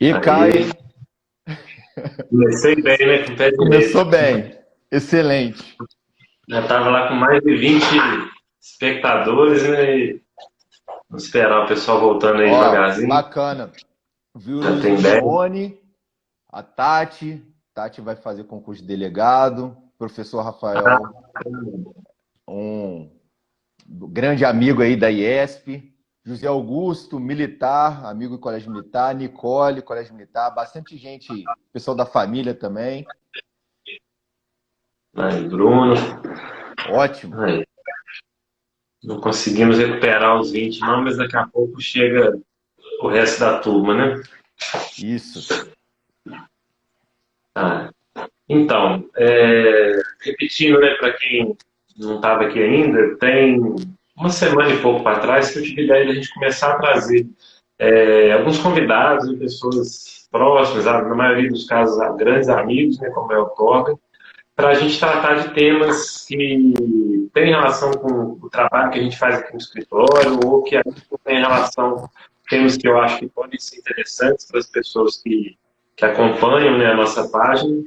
E Aí, Caio, comecei bem, né, com o pé direito. começou bem. Excelente. Já tava lá com mais de 20 espectadores, né, e vamos esperar o pessoal voltando aí Ó, devagarzinho. bacana. Viu o Já Luiz tem 10. Mione, a Tati. Tati vai fazer concurso de delegado. Professor Rafael, um grande amigo aí da IESP. José Augusto, militar, amigo do Colégio Militar. Nicole, Colégio Militar. Bastante gente, pessoal da família também. Aí, Bruno. Ótimo. Aí, não conseguimos recuperar os 20 não, mas daqui a pouco chega o resto da turma, né? Isso. Ah, então, repetindo, né, para quem não estava aqui ainda, tem uma semana e pouco para trás que eu tive a ideia de a gente começar a trazer alguns convidados e pessoas próximas, na maioria dos casos, grandes amigos, né, como é o Torga, para a gente tratar de temas que têm relação com o trabalho que a gente faz aqui no escritório ou que tem relação, temas que eu acho que podem ser interessantes para as pessoas que acompanham, né, a nossa página.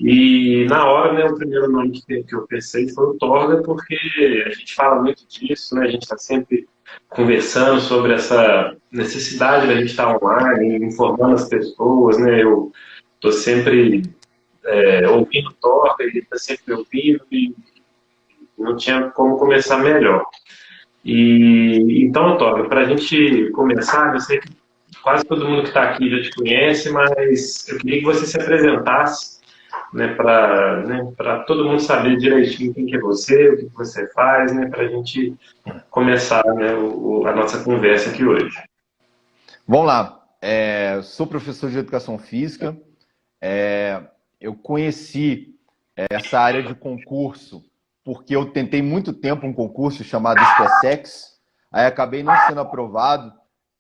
E na hora, né, o primeiro nome que eu pensei foi o Torga, porque a gente fala muito disso, né, a gente está sempre conversando sobre essa necessidade da gente estar online, informando as pessoas, né, eu estou sempre ouvindo o Torga, ele está sempre ouvindo e não tinha como começar melhor. E então, Torga, para a gente começar, eu sei que quase todo mundo que está aqui já te conhece, mas eu queria que você se apresentasse, né, para todo mundo saber direitinho quem que é você, o que que você faz, né, para a gente começar, né, a nossa conversa aqui hoje. Vamos lá. Sou professor de educação física. Eu conheci essa área de concurso porque eu tentei muito tempo um concurso chamado SpaceX, aí acabei não sendo aprovado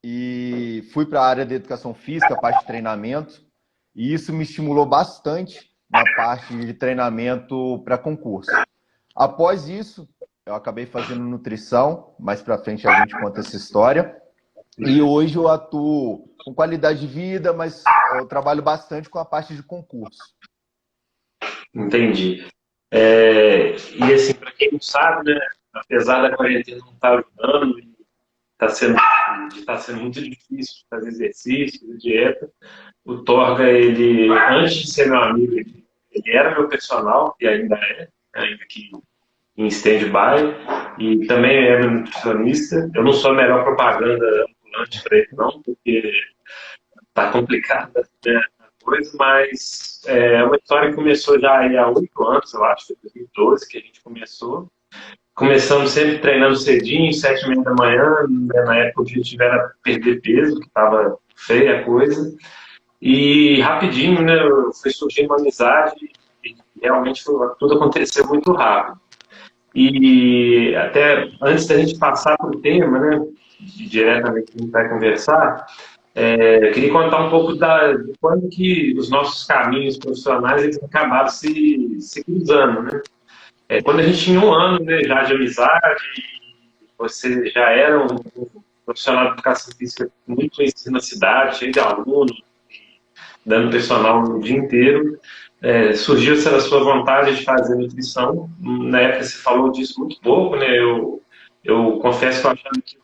e fui para a área de educação física, parte de treinamento, e isso me estimulou bastante na parte de treinamento para concurso. Após isso, eu acabei fazendo nutrição, mais para frente a gente conta essa história, e hoje eu atuo com qualidade de vida, mas eu trabalho bastante com a parte de concurso. Entendi. E assim, para quem não sabe, né, apesar da quarentena não estar ajudando, está sendo, tá sendo muito difícil fazer exercício, dieta, o Torga, ele, antes de ser meu amigo, ele era meu personal, e ainda é, ainda que em stand-by, e também é meu nutricionista. Eu não sou a melhor propaganda ambulante para ele, não, porque tá complicada, né, a coisa, mas é uma história que começou já aí há 8 anos, eu acho, foi 2012 que a gente começou. Começamos sempre treinando cedinho, 7h30 da manhã, né, na época o objetivo era perder peso, que estava feia a coisa. E rapidinho, né, foi surgindo uma amizade e realmente tudo aconteceu muito rápido. E até antes da gente passar para o tema, né, diretamente que a gente vai conversar, eu queria contar um pouco de quando que os nossos caminhos profissionais eles acabaram se cruzando, né? Quando a gente tinha 1 ano, né, já de amizade, você já era um profissional de educação física muito conhecido na cidade, cheio de alunos, dando personal o dia inteiro. Surgiu essa sua vontade de fazer nutrição. Na época você falou disso muito pouco, né? Eu confesso que eu achava que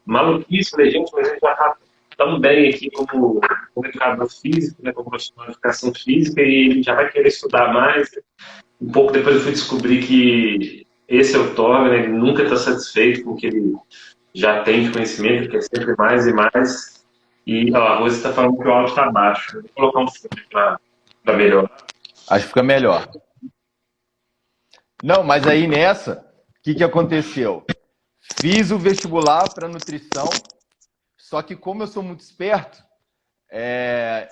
maluquice, falei, gente, mas a gente já está tão bem aqui como educador físico, né, como profissional de educação física, e ele já vai querer estudar mais. Um pouco depois eu fui descobrir que esse é o Torga, né, ele nunca está satisfeito com o que ele já tem de conhecimento, quer sempre mais e mais. E ó, a Rose está falando que o áudio está baixo. Vou colocar um fone para melhorar. Acho que fica melhor. Não, mas aí nessa, o que aconteceu? Fiz o vestibular para nutrição, só que como eu sou muito esperto,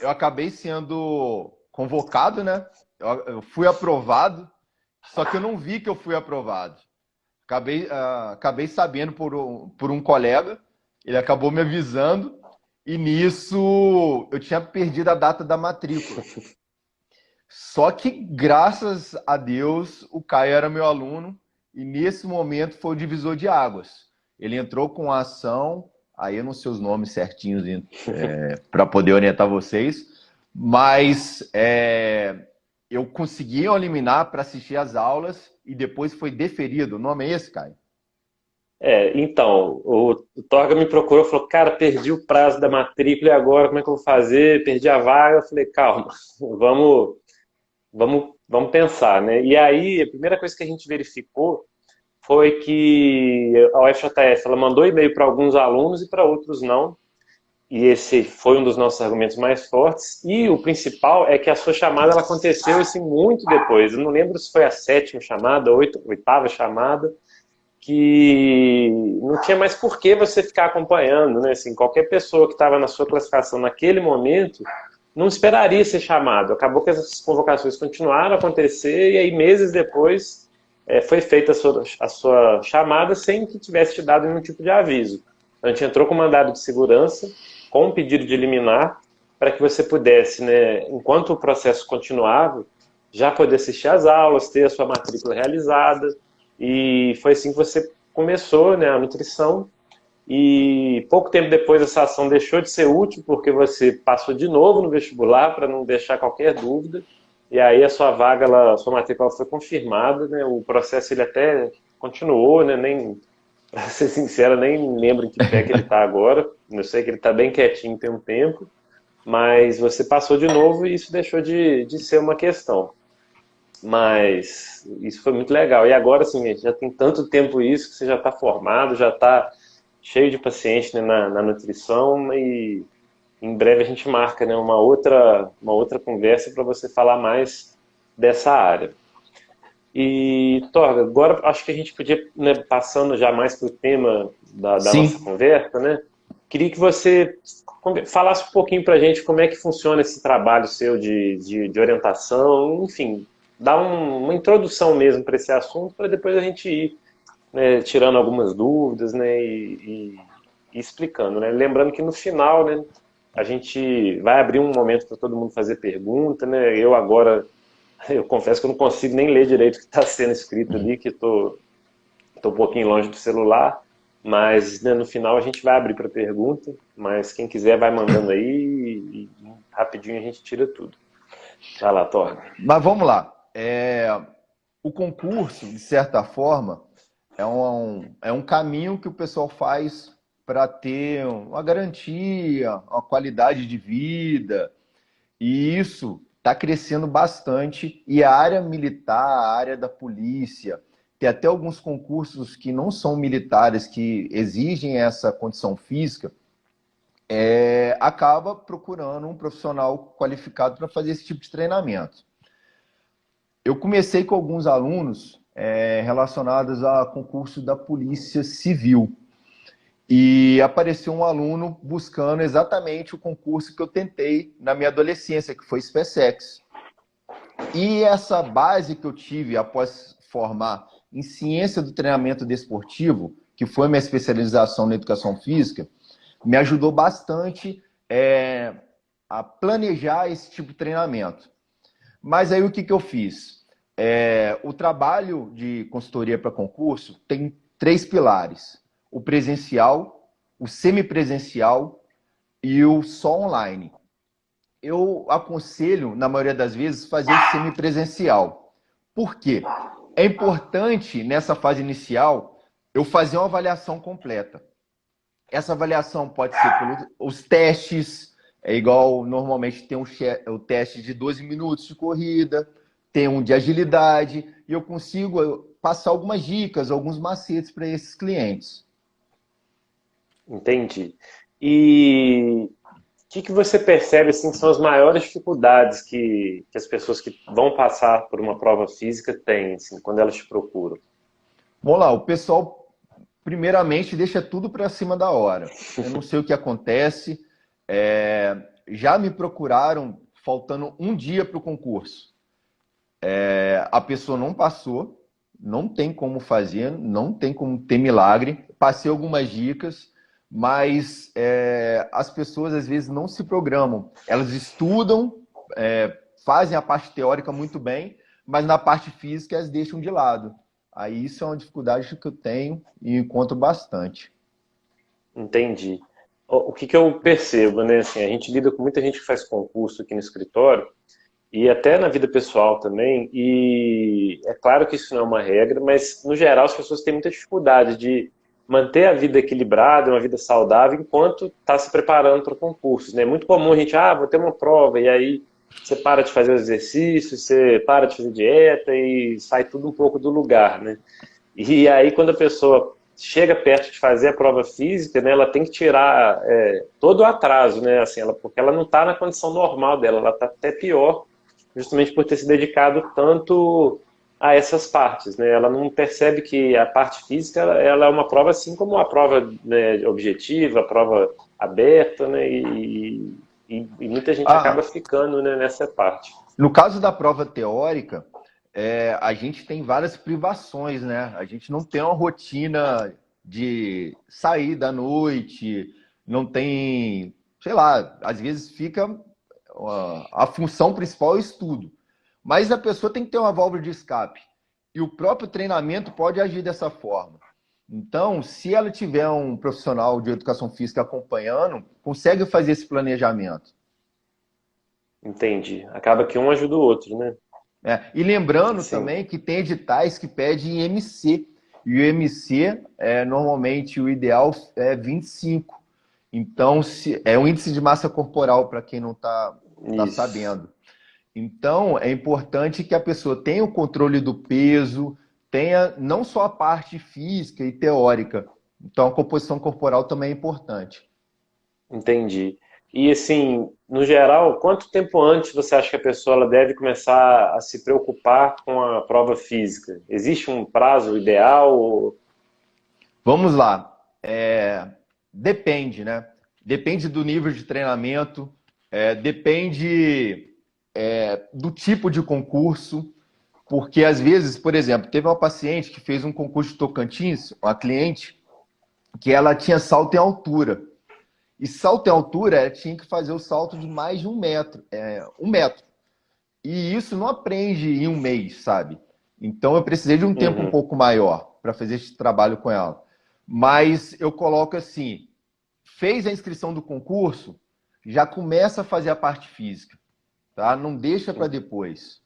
eu acabei sendo convocado, né? Eu fui aprovado, só que eu não vi que eu fui aprovado. Acabei sabendo por um colega, ele acabou me avisando, e nisso eu tinha perdido a data da matrícula. Só que, graças a Deus, o Caio era meu aluno e nesse momento foi o divisor de águas. Ele entrou com a ação, aí eu não sei os nomes certinhos para poder orientar vocês, mas eu consegui um liminar para assistir às aulas e depois foi deferido. O nome é esse, Caio? Então, o Torga me procurou e falou, cara, perdi o prazo da matrícula e agora como é que eu vou fazer? Perdi a vaga. Eu falei, calma, vamos, vamos pensar, né? E aí, a primeira coisa que a gente verificou foi que a UFJF ela mandou e-mail para alguns alunos e para outros não. E esse foi um dos nossos argumentos mais fortes. E o principal é que a sua chamada ela aconteceu assim, muito depois. Eu não lembro se foi a sétima chamada, oitava chamada, que não tinha mais por que você ficar acompanhando, né? Assim, qualquer pessoa que estava na sua classificação naquele momento não esperaria ser chamado. Acabou que essas convocações continuaram a acontecer e aí meses depois foi feita a sua chamada sem que tivesse te dado nenhum tipo de aviso. A gente entrou com mandado de segurança, com um pedido de liminar, para que você pudesse, né, enquanto o processo continuava, já poder assistir às aulas, ter a sua matrícula realizada. E foi assim que você começou, né, a nutrição. E pouco tempo depois essa ação deixou de ser útil, porque você passou de novo no vestibular, para não deixar qualquer dúvida. E aí a sua vaga, a sua matrícula foi confirmada, né? O processo ele até continuou, né? Nem, para ser sincero, nem lembro em que pé que ele está agora. Eu sei que ele está bem quietinho tem um tempo, mas você passou de novo e isso deixou de ser uma questão. Mas isso foi muito legal. E agora, assim, já tem tanto tempo isso que você já está formado, já está cheio de paciente, né, na nutrição e em breve a gente marca, né, uma outra conversa para você falar mais dessa área. E, Torga, agora acho que a gente podia, né, passando já mais para o tema da nossa Sim. conversa, né? Queria que você falasse um pouquinho para a gente como é que funciona esse trabalho seu de orientação, enfim, dar uma introdução mesmo para esse assunto, para depois a gente ir, né, tirando algumas dúvidas, né, e explicando, né? Lembrando que no final, né, a gente vai abrir um momento para todo mundo fazer pergunta, né? Eu agora, eu confesso que eu não consigo nem ler direito o que está sendo escrito ali, que estou um pouquinho longe do celular, mas, né, no final a gente vai abrir para pergunta, mas quem quiser vai mandando aí e rapidinho a gente tira tudo. Vai lá, Torga. Mas vamos lá. O concurso, de certa forma, é um caminho que o pessoal faz para ter uma garantia, uma qualidade de vida. E isso está crescendo bastante. E a área militar, a área da polícia, tem até alguns concursos que não são militares, que exigem essa condição física, acaba procurando um profissional qualificado para fazer esse tipo de treinamento. Eu comecei com alguns alunos relacionados a concurso da Polícia Civil. E apareceu um aluno buscando exatamente o concurso que eu tentei na minha adolescência, que foi SpaceX. E essa base que eu tive após formar em ciência do treinamento desportivo, que foi minha especialização na educação física, me ajudou bastante a planejar esse tipo de treinamento. Mas aí o que eu fiz? O trabalho de consultoria para concurso tem 3 pilares: o presencial, o semipresencial e o só online. Eu aconselho, na maioria das vezes, fazer o semipresencial. Por quê? É importante, nessa fase inicial, eu fazer uma avaliação completa. Essa avaliação pode ser pelos testes, igual normalmente tem o teste de 12 minutos de corrida, tem um de agilidade, e eu consigo passar algumas dicas, alguns macetes para esses clientes. Entendi. E o que você percebe assim, que são as maiores dificuldades que as pessoas que vão passar por uma prova física têm, assim, quando elas te procuram? Vamos lá, o pessoal, primeiramente, deixa tudo para cima da hora. Eu não sei o que acontece. Já me procuraram faltando um dia para o concurso. A pessoa não passou, não tem como fazer, não tem como ter milagre. Passei algumas dicas, mas as pessoas às vezes não se programam. Elas estudam, fazem a parte teórica muito bem, mas na parte física elas deixam de lado. Aí isso é uma dificuldade que eu tenho e encontro bastante. Entendi. O que que eu percebo, né? Assim, a gente lida com muita gente que faz concurso aqui no escritório e até na vida pessoal também. E é claro que isso não é uma regra, mas no geral as pessoas têm muita dificuldade de manter a vida equilibrada, uma vida saudável, enquanto está se preparando para concursos, né? É muito comum a gente, vou ter uma prova, e aí você para de fazer os exercícios, você para de fazer dieta e sai tudo um pouco do lugar, né? E aí, quando a pessoa chega perto de fazer a prova física, né, ela tem que tirar todo o atraso, né, assim, porque ela não está na condição normal dela, ela está até pior, justamente por ter se dedicado tanto a essas partes, né? Ela não percebe que a parte física ela é uma prova assim como a prova, né, objetiva, a prova aberta, né, e muita gente acaba Ah, ficando, né, nessa parte. no caso da prova teórica, a gente tem várias privações, né? A gente não tem uma rotina de sair da noite, não tem, sei lá, às vezes fica a função principal é o estudo. Mas a pessoa tem que ter uma válvula de escape. E o próprio treinamento pode agir dessa forma. Então, se ela tiver um profissional de educação física acompanhando, consegue fazer esse planejamento. Entendi. Acaba que um ajuda o outro, né? E lembrando Sim. também que tem editais que pedem IMC. E o IMC, normalmente, o ideal é 25. Então, é um índice de massa corporal, para quem não tá Isso. sabendo. Então, é importante que a pessoa tenha o controle do peso, tenha não só a parte física e teórica. Então, a composição corporal também é importante. Entendi. E assim, no geral, quanto tempo antes você acha que a pessoa ela deve começar a se preocupar com a prova física? Existe um prazo ideal? Vamos lá. Depende, né? Depende do nível de treinamento, depende do tipo de concurso, porque às vezes, por exemplo, teve uma paciente que fez um concurso de Tocantins, uma cliente, que ela tinha salto em altura. E salto em altura, ela tinha que fazer o salto de mais de 1 metro. 1 metro. E isso não aprende em um mês, sabe? Então eu precisei de um tempo um Uhum, pouco maior para fazer esse trabalho com ela. Mas eu coloco assim: fez a inscrição do concurso, já começa a fazer a parte física, tá? Não deixa para depois.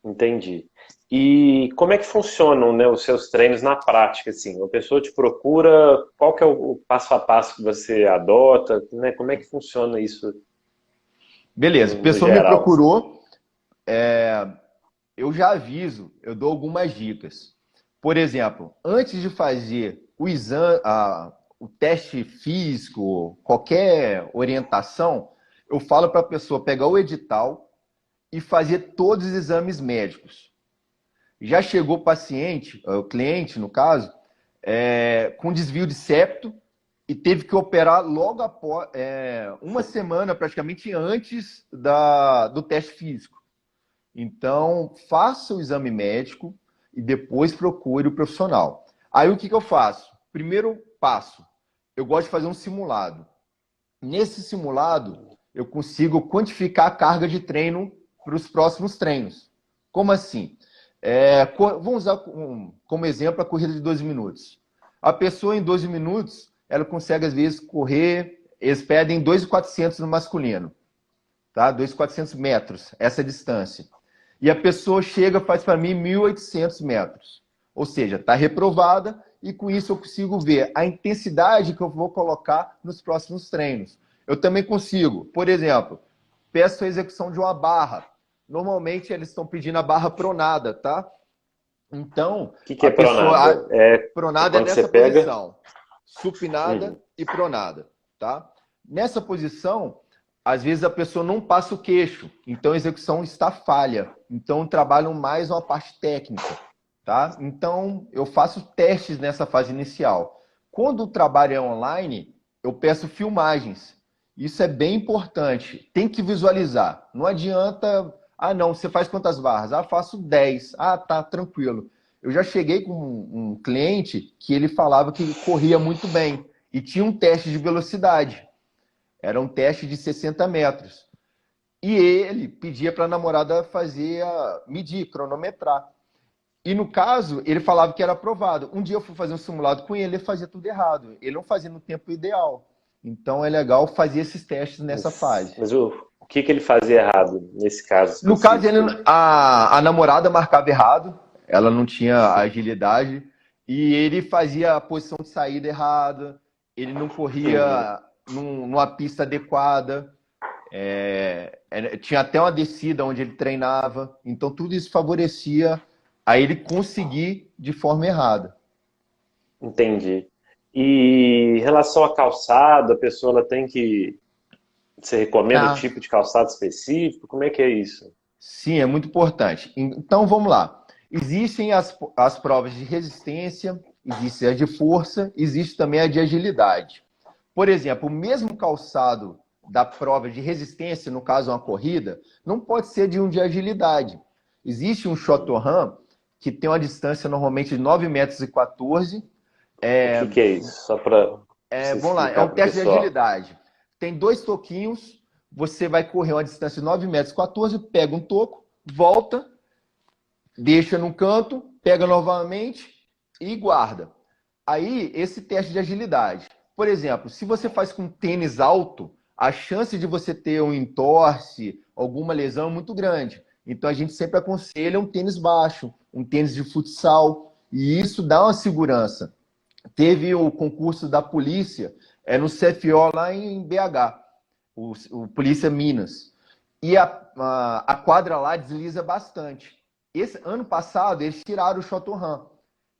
entendi. E como é que funcionam, né, os seus treinos na prática, assim? Uma pessoa te procura, qual que é o passo a passo que você adota, né? Como é que funciona isso Beleza, a no pessoa me geral, assim? procurou, eu já aviso, eu dou algumas dicas. Por exemplo, antes de fazer o exame, o teste físico, qualquer orientação, eu falo para a pessoa pegar o edital e fazer todos os exames médicos. Já chegou o paciente, o cliente, no caso, com desvio de septo e teve que operar logo após, uma semana praticamente antes do teste físico. Então, faça o exame médico e depois procure o profissional. Aí o que eu faço? Primeiro passo, eu gosto de fazer um simulado. Nesse simulado, eu consigo quantificar a carga de treino para os próximos treinos. Como assim? Vamos usar como exemplo a corrida de 12 minutos. A pessoa em 12 minutos, ela consegue às vezes correr, eles pedem 2.400 no masculino, tá? 2.400 metros, essa distância. E a pessoa chega, faz para mim 1.800 metros. Ou seja, está reprovada e com isso eu consigo ver a intensidade que eu vou colocar nos próximos treinos. Eu também consigo, por exemplo, peço a execução de uma barra. Normalmente eles estão pedindo a barra pronada, tá? Então, Que a é pessoa pronada? É pronada é quando você nessa pega. posição, supinada Uhum. e pronada, tá? Nessa posição, às vezes a pessoa não passa o queixo, então a execução está falha. Então trabalham mais uma parte técnica, tá? Então eu faço testes nessa fase inicial. Quando o trabalho é online, eu peço filmagens. Isso é bem importante. Tem que visualizar. Não adianta, não, você faz quantas barras? Faço 10. Tá, tranquilo. Eu já cheguei com um cliente que ele falava que corria muito bem e tinha um teste de velocidade. Era um teste de 60 metros. E ele pedia para a namorada fazer, medir, cronometrar. E no caso, ele falava que era aprovado. Um dia eu fui fazer um simulado com ele, ele fazia tudo errado. Ele não fazia no tempo ideal. Então é legal fazer esses testes nessa fase. Mas o que que ele fazia errado nesse caso No caso, específico? a namorada marcava errado, ela não tinha agilidade, e ele fazia a posição de saída errada, ele não Entendi, corria numa pista adequada, tinha até uma descida onde ele treinava, então tudo isso favorecia a ele conseguir de forma errada. entendi. E em relação à calçado, a pessoa ela tem que. Você recomenda o Ah, tipo de calçado específico? Como é que é isso? sim, é muito importante. Então vamos lá. Existem as provas de resistência, existe a de força, existe também a de agilidade. Por exemplo, o mesmo calçado da prova de resistência, no caso uma corrida, não pode ser de um de agilidade. Existe um short run que tem uma distância normalmente de 9,14 metros. O que que é isso? Só para você Vamos lá, é explicar um para o teste de pessoal. agilidade. Tem dois toquinhos, você vai correr uma distância de 9,14 metros, pega um toco, volta, deixa no canto, pega novamente e guarda. Aí, esse teste de agilidade. Por exemplo, se você faz com tênis alto, a chance de você ter um entorse, alguma lesão é muito grande. Então, a gente sempre aconselha um tênis baixo, um tênis de futsal, e isso dá uma segurança. Teve o concurso da polícia, no CFO lá em BH, o Polícia Minas. E a quadra lá desliza bastante. Esse ano passado, eles tiraram o Shotoran.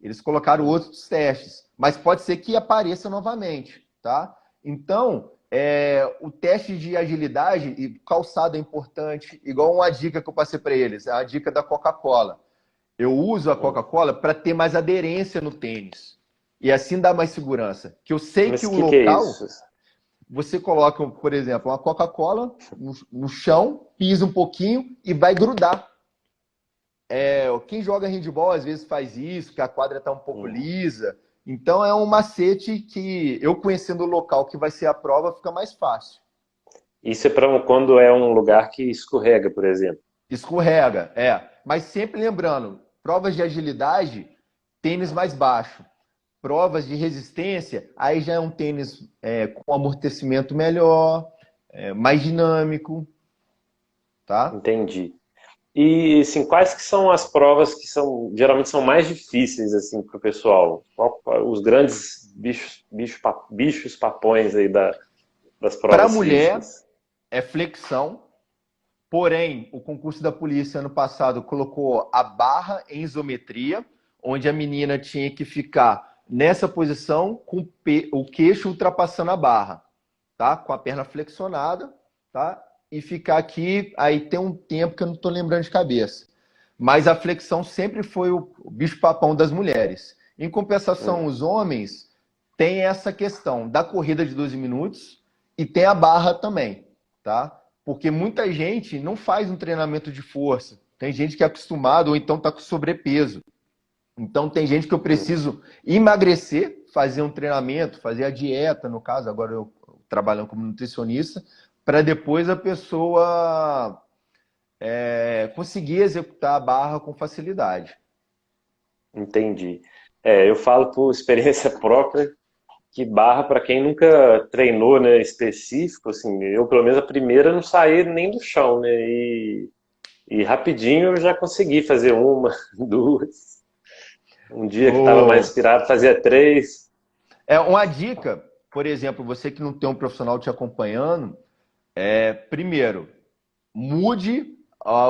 Eles colocaram outros testes. Mas pode ser que apareça novamente, tá? Então, o teste de agilidade e calçado é importante. Igual uma dica que eu passei para eles, a dica da Coca-Cola. Eu uso a Coca-Cola para ter mais aderência no tênis. E assim dá mais segurança. Que eu sei que Mas o o que que é local, isso? você coloca, por exemplo, uma Coca-Cola no chão, pisa um pouquinho e vai grudar. Quem joga handball às vezes faz isso, que a quadra está um pouco Hum. lisa. Então é um macete que eu conhecendo o local que vai ser a prova, fica mais fácil. Isso é para quando é um lugar que escorrega, por exemplo. Escorrega, Mas sempre lembrando, provas de agilidade, tênis mais baixo. Provas de resistência, aí já é um tênis com amortecimento melhor, mais dinâmico, tá? Entendi. E assim, quais que são as provas que são geralmente são mais difíceis assim para o pessoal? Os grandes bichos papões aí das Para a provas mulher, físicas? é flexão, porém, o concurso da polícia ano passado colocou a barra em isometria, onde a menina tinha que ficar nessa posição com o queixo ultrapassando a barra, tá? Com a perna flexionada, tá? E ficar aqui, aí tem um tempo que eu não estou lembrando de cabeça. Mas a flexão sempre foi o bicho-papão das mulheres. Em compensação, Hum, os homens têm essa questão da corrida de 12 minutos e tem a barra também, tá? Porque muita gente não faz um treinamento de força. Tem gente que é acostumado ou então está com sobrepeso. Então tem gente que eu hum. preciso emagrecer, fazer um treinamento, fazer a dieta, no caso, agora eu trabalhando como nutricionista, para depois a pessoa conseguir executar a barra com facilidade. Entendi. Eu falo por experiência própria que barra para quem nunca treinou, né, específico, assim, eu pelo menos a primeira não saí nem do chão, né, e rapidinho eu já consegui fazer uma, duas. Um dia que estava mais Oh. inspirado, fazia três. Uma dica, por exemplo, você que não tem um profissional te acompanhando, primeiro, mude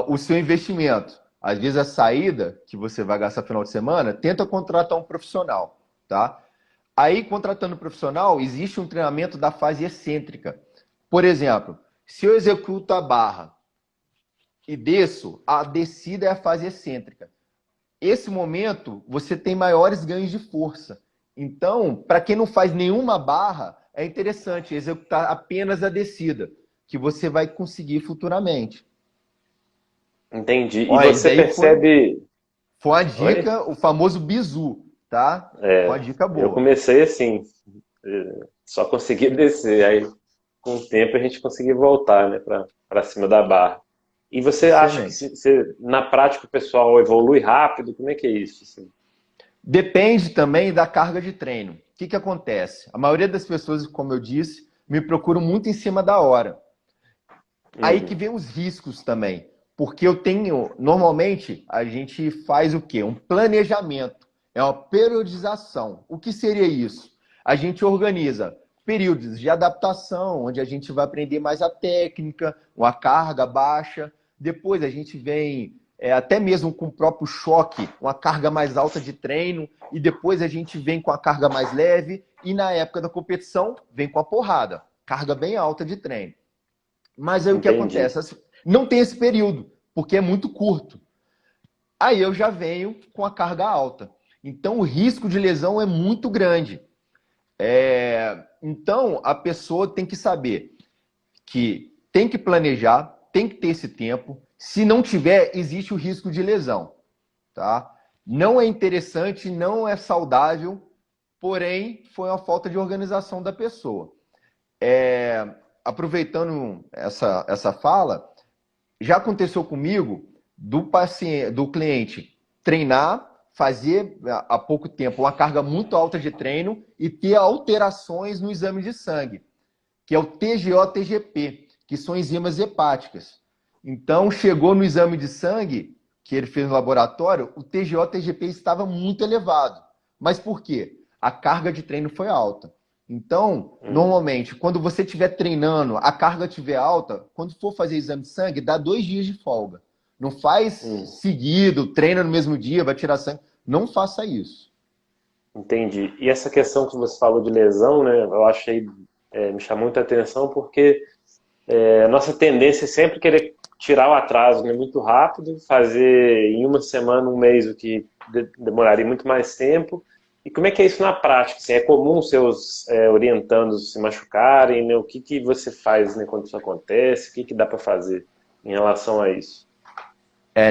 o seu investimento. Às vezes a saída que você vai gastar no final de semana, tenta contratar um profissional, tá? Aí, contratando um profissional, existe um treinamento da fase excêntrica. Por exemplo, se eu executo a barra e desço, a descida é a fase excêntrica. Esse momento, você tem maiores ganhos de força. Então, para quem não faz nenhuma barra, é interessante executar apenas a descida, que você vai conseguir futuramente. Entendi. E Olha, isso você daí foi, percebe. foi uma Oi? dica, o famoso bisu, tá? Foi uma dica Eu boa. comecei assim, só consegui descer. Aí, com o tempo, a gente conseguiu voltar, né, para cima da barra. E você acha que Excelente. na prática o pessoal evolui rápido? Como é que é isso? Assim? Depende também da carga de treino. O que acontece? A maioria das pessoas, como eu disse, me procuram muito em cima da hora. Aí que Uhum. vem os riscos também. Porque eu tenho, normalmente, a gente faz o quê? Um planejamento, é uma periodização. O que seria isso? A gente organiza períodos de adaptação, onde a gente vai aprender mais a técnica, uma carga baixa. Depois a gente vem, até mesmo com o próprio choque, uma carga mais alta de treino. E depois a gente vem com a carga mais leve. E na época da competição, vem com a porrada, carga bem alta de treino. Mas aí o que Entendi. acontece? Não tem esse período, porque é muito curto. Aí eu já venho com a carga alta. Então o risco de lesão é muito grande. Então a pessoa tem que saber que tem que planejar, tem que ter esse tempo. Se não tiver, existe o risco de lesão. Tá? Não é interessante, não é saudável, porém foi uma falta de organização da pessoa. Aproveitando essa fala, já aconteceu comigo do cliente treinar, fazer há pouco tempo uma carga muito alta de treino e ter alterações no exame de sangue, que é o TGO-TGP, que são enzimas hepáticas. Então, chegou no exame de sangue que ele fez no laboratório, o TGO-TGP estava muito elevado. Mas por quê? A carga de treino foi alta. Então, normalmente, quando você estiver treinando, a carga estiver alta, quando for fazer exame de sangue, dá 2 dias de folga. Não faz seguido, treina no mesmo dia, vai tirar sangue. Não faça isso. Entendi. E essa questão que você falou de lesão, né? Eu achei, me chamou muita atenção porque a nossa tendência é sempre querer tirar o atraso, né, muito rápido, fazer em uma semana, um mês, o que demoraria muito mais tempo. E como é que é isso na prática? Assim, é comum seus orientandos se machucarem, né? O que você faz, né, quando isso acontece? O que dá para fazer em relação a isso?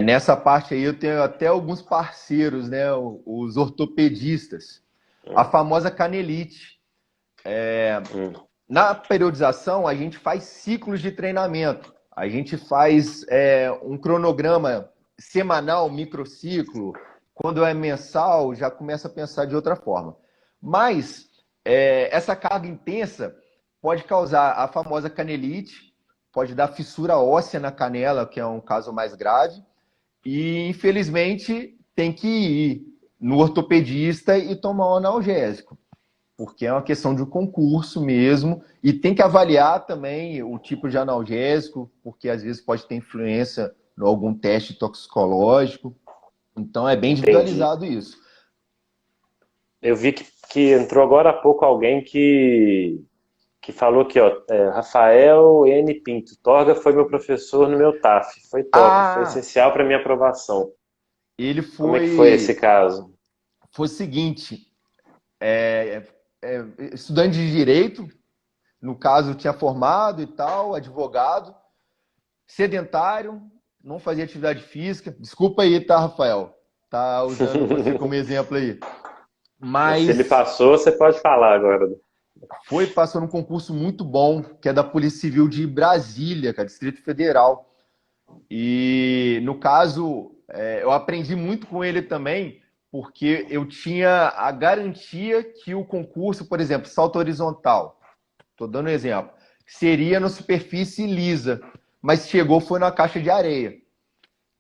Nessa parte aí eu tenho até alguns parceiros, né? Os ortopedistas. A famosa canelite. Na periodização, a gente faz ciclos de treinamento. A gente faz um cronograma semanal, microciclo. Quando é mensal, já começa a pensar de outra forma. Mas essa carga intensa pode causar a famosa canelite, pode dar fissura óssea na canela, que é um caso mais grave. E, infelizmente, tem que ir no ortopedista e tomar um analgésico, porque é uma questão de concurso mesmo, e tem que avaliar também o tipo de analgésico, porque às vezes pode ter influência em algum teste toxicológico. Então é bem Entendi. individualizado isso. Eu vi que entrou agora há pouco alguém que falou aqui, ó, Rafael N. Pinto, Torga foi meu professor no meu TAF, foi top, foi Ah, essencial para minha aprovação. ele Como é que foi esse caso? foi o seguinte, estudante de direito, no caso tinha formado e tal, advogado, sedentário, não fazia atividade física. Desculpa aí, tá, Rafael? Tá usando você como exemplo aí. Se ele Mas passou, você pode falar agora. passou num concurso muito bom, que é da Polícia Civil de Brasília, cara, Distrito Federal. E, no caso, eu aprendi muito com ele também, porque eu tinha a garantia que o concurso, por exemplo, salto horizontal, estou dando um exemplo, seria na superfície lisa, mas chegou foi na caixa de areia.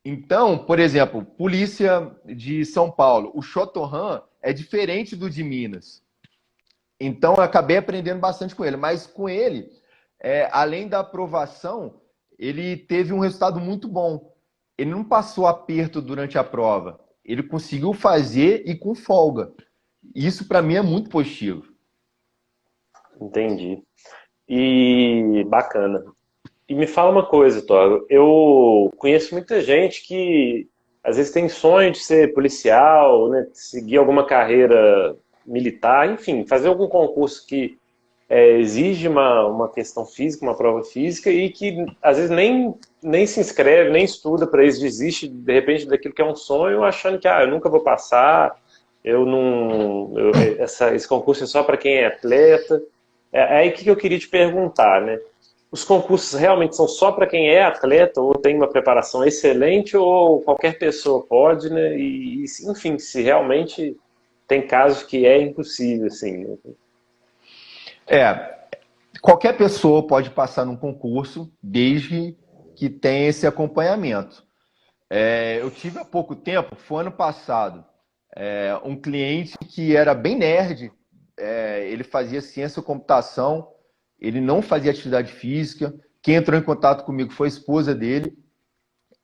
Então, por exemplo, Polícia de São Paulo, o Shotoran é diferente do de Minas. Então, eu acabei aprendendo bastante com ele. Mas com ele, além da aprovação, ele teve um resultado muito bom. Ele não passou aperto durante a prova. Ele conseguiu fazer e com folga. Isso, para mim, é muito positivo. Entendi. E bacana. E me fala uma coisa, Thor. Eu conheço muita gente que às vezes tem sonho de ser policial, né, seguir alguma carreira militar, enfim, fazer algum concurso que exige uma questão física, uma prova física, e que às vezes nem se inscreve, nem estuda para isso, desiste de repente daquilo que é um sonho, achando que eu nunca vou passar, eu não, esse concurso é só para quem é atleta. É aí que eu queria te perguntar, né? Os concursos realmente são só para quem é atleta ou tem uma preparação excelente ou qualquer pessoa pode, né? Enfim, se realmente tem casos que é impossível, assim, né? É, qualquer pessoa pode passar num concurso, desde que tenha esse acompanhamento. Eu tive há pouco tempo, foi ano passado, um cliente que era bem nerd, ele fazia ciência e computação, ele não fazia atividade física. Quem entrou em contato comigo foi a esposa dele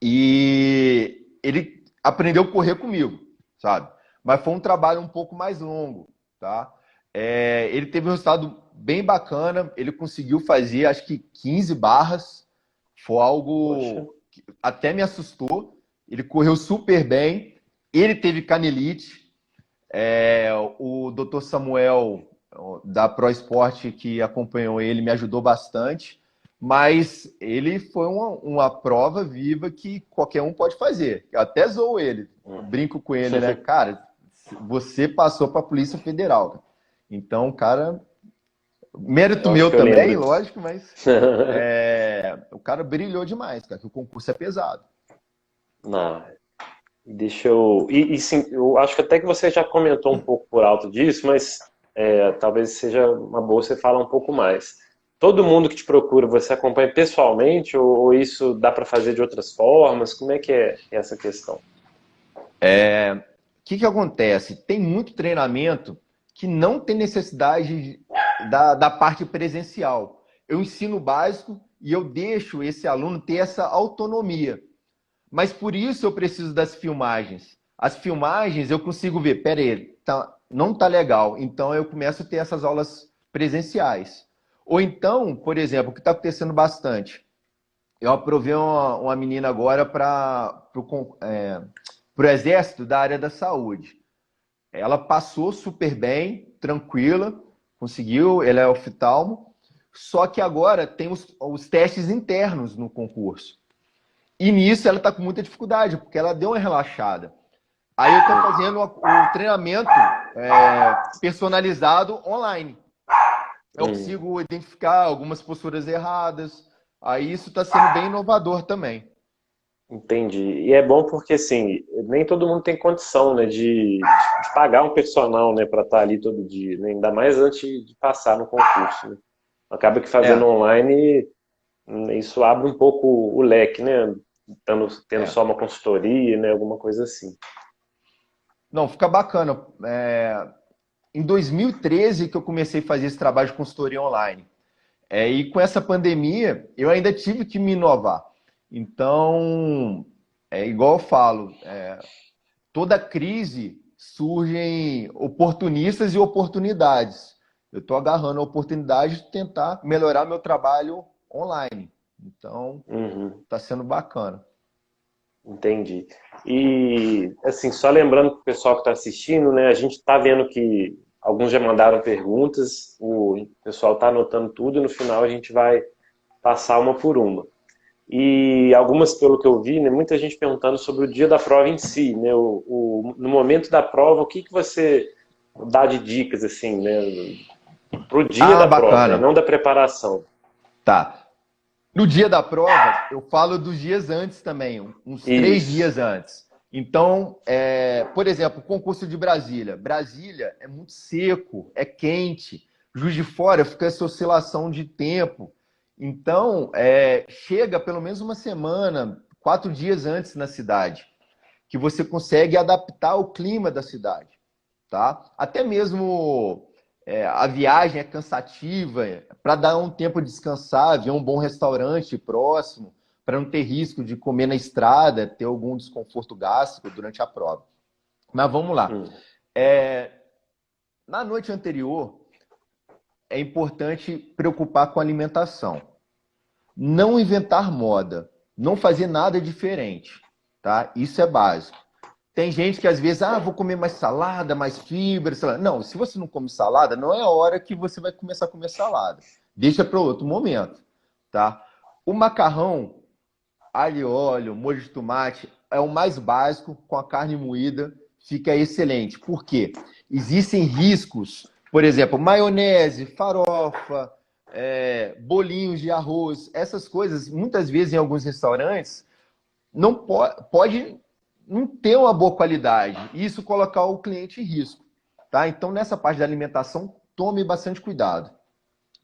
e ele aprendeu a correr comigo, sabe? Mas foi um trabalho um pouco mais longo, tá? Ele teve um resultado bem bacana, ele conseguiu fazer acho que 15 barras, foi Poxa. algo que até me assustou. Ele correu super bem, ele teve canelite. O Dr. Samuel da Pro Esporte, que acompanhou ele, me ajudou bastante, mas ele foi uma prova viva que qualquer um pode fazer. Eu até zoo ele, brinco com ele, né? Cara, você passou para a Polícia Federal. Então, cara, mérito Eu acho meu que eu também, lembro. lógico, mas o cara brilhou demais, cara, que o concurso é pesado. Não, deixa eu. E sim, eu acho que até que você já comentou um pouco por alto disso, mas talvez seja uma boa você falar um pouco mais. Todo mundo que te procura, você acompanha pessoalmente ou isso dá para fazer de outras formas? Como é que é essa questão? O que acontece? Tem muito treinamento que não tem necessidade da parte presencial. Eu ensino o básico e eu deixo esse aluno ter essa autonomia. Mas por isso eu preciso das filmagens. As filmagens eu consigo ver, peraí, não tá legal. Então eu começo a ter essas aulas presenciais. Ou então, por exemplo, o que está acontecendo bastante. Eu aprovei uma menina agora para o Exército da área da saúde. Ela passou super bem, tranquila, conseguiu, ela é oftalmo, só que agora tem os testes internos no concurso. E nisso ela está com muita dificuldade, porque ela deu uma relaxada. Aí eu estou fazendo o treinamento personalizado online. Eu consigo identificar algumas posturas erradas. Aí isso está sendo bem inovador também. Entendi. E é bom porque, assim, nem todo mundo tem condição, né, de pagar um personal, né, para estar ali todo dia, né, ainda mais antes de passar no concurso, né. Acaba que fazendo É, online, isso abre um pouco o leque, né, tendo é. só uma consultoria, né, alguma coisa assim. Não, fica bacana. Em 2013 que eu comecei a fazer esse trabalho de consultoria online. E com essa pandemia, eu ainda tive que me inovar. Então, igual eu falo, toda crise surgem oportunistas e oportunidades. Eu estou agarrando a oportunidade de tentar melhorar meu trabalho online. Então, Uhum. está sendo bacana. Entendi. E, assim, só lembrando para o pessoal que está assistindo, né, a gente está vendo que alguns já mandaram perguntas, o pessoal está anotando tudo e no final a gente vai passar uma por uma. E algumas, pelo que eu vi, né, muita gente perguntando sobre o dia da prova em si, né, no momento da prova, o que você dá de dicas, assim, né, para o dia Ah, da prova, né, bacana. não da preparação. Tá. No dia da prova, eu falo dos dias antes também, uns 3 dias Isso. antes. Então, por exemplo, o concurso de Brasília. Brasília é muito seco, é quente. Juiz de Fora fica essa oscilação de tempo. Então, chega pelo menos uma semana, 4 dias antes na cidade, que você consegue adaptar o clima da cidade, tá? Até mesmo a viagem é cansativa, para dar um tempo de descansar, ver um bom restaurante próximo, para não ter risco de comer na estrada, ter algum desconforto gástrico durante a prova. Mas vamos lá. Hum. Na noite anterior, é importante preocupar com a alimentação. Não inventar moda, não fazer nada diferente, tá? Isso é básico. Tem gente que às vezes, vou comer mais salada, mais fibra, sei lá. Não, se você não come salada, não é a hora que você vai começar a comer salada. Deixa para outro momento, tá? O macarrão, alho e óleo, molho de tomate, é o mais básico, com a carne moída, fica excelente. Por quê? Existem riscos, por exemplo, maionese, farofa, bolinhos de arroz, essas coisas, muitas vezes em alguns restaurantes, não pode não ter uma boa qualidade. E isso colocar o cliente em risco. Tá? Então, nessa parte da alimentação, tome bastante cuidado.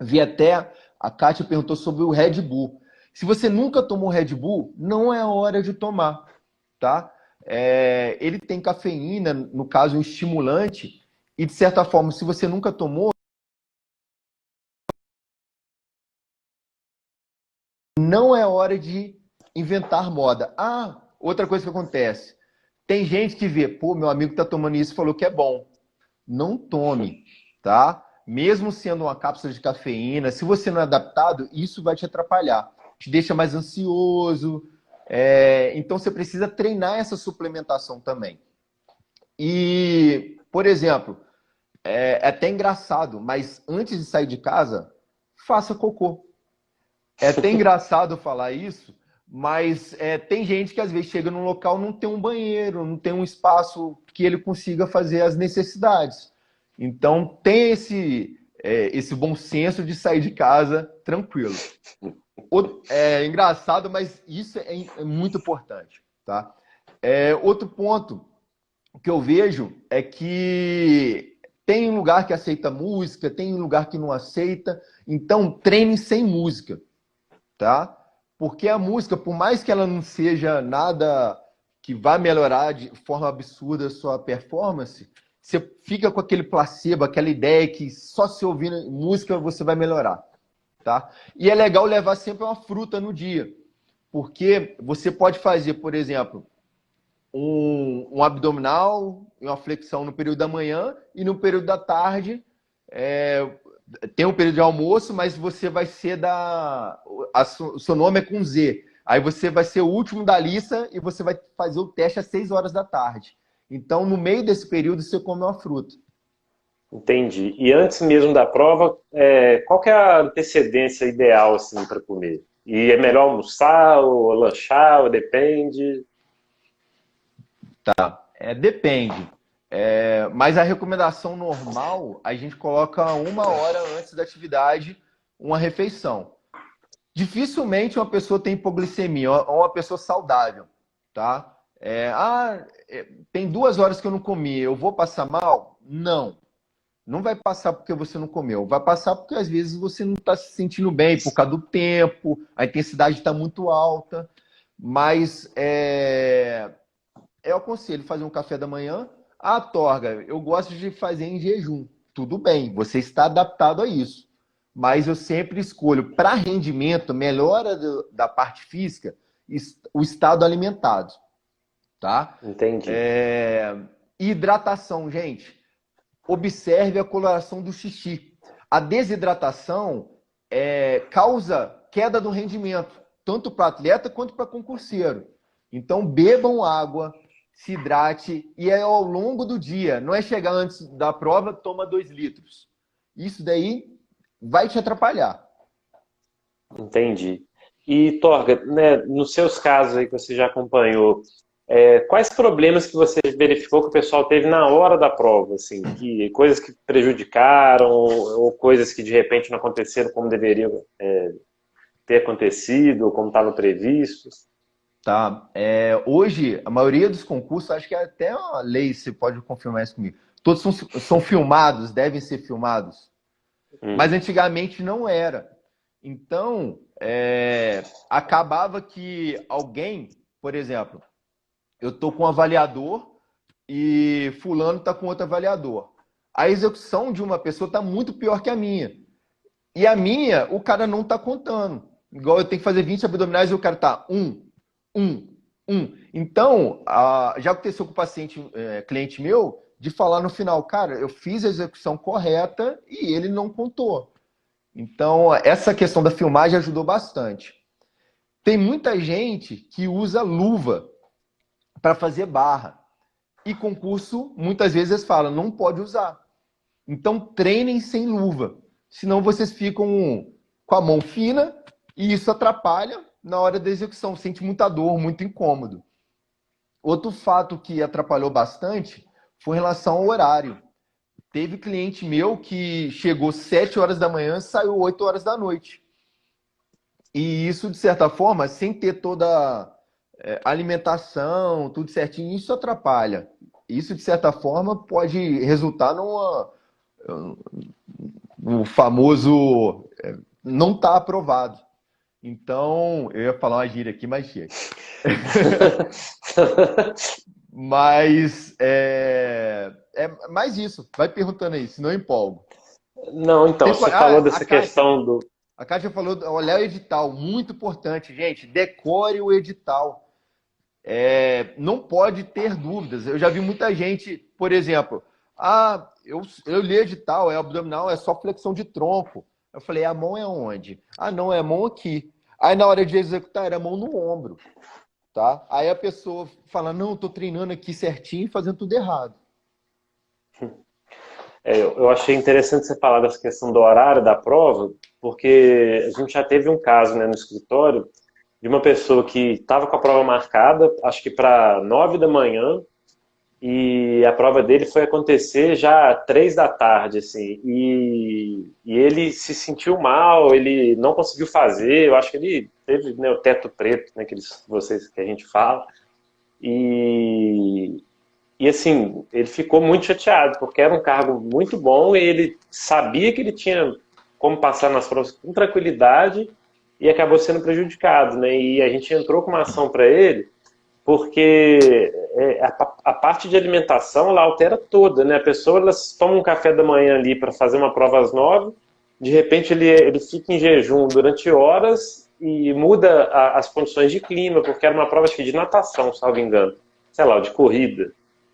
Vi até, a Kátia perguntou sobre o Red Bull. Se você nunca tomou Red Bull, não é a hora de tomar, tá? Ele tem cafeína, no caso, um estimulante, e de certa forma, se você nunca tomou, não é hora de inventar moda. Ah, outra coisa que acontece. Tem gente que vê, pô, meu amigo tá tomando isso e falou que é bom. Não tome, tá? Mesmo sendo uma cápsula de cafeína, se você não é adaptado, isso vai te atrapalhar. Te deixa mais ansioso. Então você precisa treinar essa suplementação também. E, por exemplo, é até engraçado, mas antes de sair de casa, faça cocô. É até engraçado falar isso, mas tem gente que às vezes chega num local não tem um banheiro, não tem um espaço que ele consiga fazer as necessidades. Então tem esse bom senso de sair de casa tranquilo. É engraçado, mas isso é muito importante, tá? Outro ponto que eu vejo é que tem um lugar que aceita música, tem um lugar que não aceita, então treine sem música, tá? Porque a música, por mais que ela não seja nada que vá melhorar de forma absurda a sua performance, você fica com aquele placebo, aquela ideia que só se ouvir música você vai melhorar, tá? E é legal levar sempre uma fruta no dia, porque você pode fazer, por exemplo, um abdominal e uma flexão no período da manhã e no período da tarde tem um período de almoço, mas você vai ser o seu nome é com Z. Aí você vai ser o último da lista e você vai fazer o teste às 6 horas da tarde. Então, no meio desse período, você come uma fruta. Entendi. E antes mesmo da prova, qual que é a antecedência ideal assim para comer? E é melhor almoçar ou lanchar, ou depende? Depende. Mas a recomendação normal, a gente coloca 1 hora antes da atividade uma refeição. Dificilmente uma pessoa tem hipoglicemia, ou uma pessoa saudável, tá? Tem 2 horas que eu não comi, eu vou passar mal? Não. Não vai passar porque você não comeu. Vai passar porque às vezes você não está se sentindo bem por causa do tempo, a intensidade está muito alta. Mas eu aconselho fazer um café da manhã. Ah, Torga, eu gosto de fazer em jejum. Tudo bem, você está adaptado a isso. Mas eu sempre escolho, para rendimento, melhora da parte física, o estado alimentado. Tá? Entendi. Hidratação, gente. Observe a coloração do xixi. A desidratação causa queda do rendimento, tanto para atleta quanto para concurseiro. Então, bebam água, se hidrate, e é ao longo do dia. Não é chegar antes da prova, toma 2 litros. Isso daí vai te atrapalhar. Entendi. E, Torga, né, nos seus casos aí que você já acompanhou, quais problemas que você verificou que o pessoal teve na hora da prova, assim, coisas que prejudicaram ou coisas que de repente não aconteceram como deveriam ter acontecido ou como estava previsto? Tá? Hoje, a maioria dos concursos, acho que é até uma lei, você pode confirmar isso comigo. Todos são filmados, devem ser filmados. Mas antigamente não era. Então, acabava que alguém, por exemplo, eu estou com um avaliador e fulano está com outro avaliador. A execução de uma pessoa está muito pior que a minha. E a minha, o cara não está contando. Igual eu tenho que fazer 20 abdominais e o cara está 1, 1, 1. Então, já aconteceu com o cliente meu, de falar no final, cara, eu fiz a execução correta e ele não contou. Então, essa questão da filmagem ajudou bastante. Tem muita gente que usa luva para fazer barra. E concurso, muitas vezes, eles falam, não pode usar. Então, treinem sem luva. Senão, vocês ficam com a mão fina e isso atrapalha na hora da execução. Sente muita dor, muito incômodo. Outro fato que atrapalhou bastante foi em relação ao horário. Teve cliente meu que chegou 7 horas da manhã e saiu 8 horas da noite. E isso, de certa forma, sem ter toda a alimentação, tudo certinho, isso atrapalha. Isso, de certa forma, pode resultar no famoso não está aprovado. Então, eu ia falar uma gíria aqui, mas chega. Mas é mais isso. Vai perguntando aí, senão eu empolgo. Não, então, você falou dessa A Kátia, questão do. a Kátia falou, olhar o edital, muito importante, gente. Decore o edital. Não pode ter dúvidas. Eu já vi muita gente, por exemplo, eu li edital, é abdominal, é só flexão de tronco. Eu falei, a mão é onde? Ah, não, é a mão aqui. Aí na hora de executar, era a mão no ombro, tá? Aí a pessoa fala, não, tô treinando aqui certinho e fazendo tudo errado. Eu achei interessante você falar dessa questão do horário da prova, porque a gente já teve um caso, né, no escritório de uma pessoa que estava com a prova marcada, acho que para 9 da manhã, e a prova dele foi acontecer já 3 da tarde, assim, e ele se sentiu mal, ele não conseguiu fazer, eu acho que ele teve, né, o teto preto, né, que a gente fala, e, e assim, ele ficou muito chateado, porque era um cargo muito bom e ele sabia que ele tinha como passar nas provas com tranquilidade e acabou sendo prejudicado, né? E a gente entrou com uma ação para ele, porque a parte de alimentação ela altera toda, né? A pessoa ela toma um café da manhã ali para fazer uma prova às 9, de repente ele fica em jejum durante horas e muda as condições de clima, porque era uma prova acho que de natação, salvo engano, sei lá, de corrida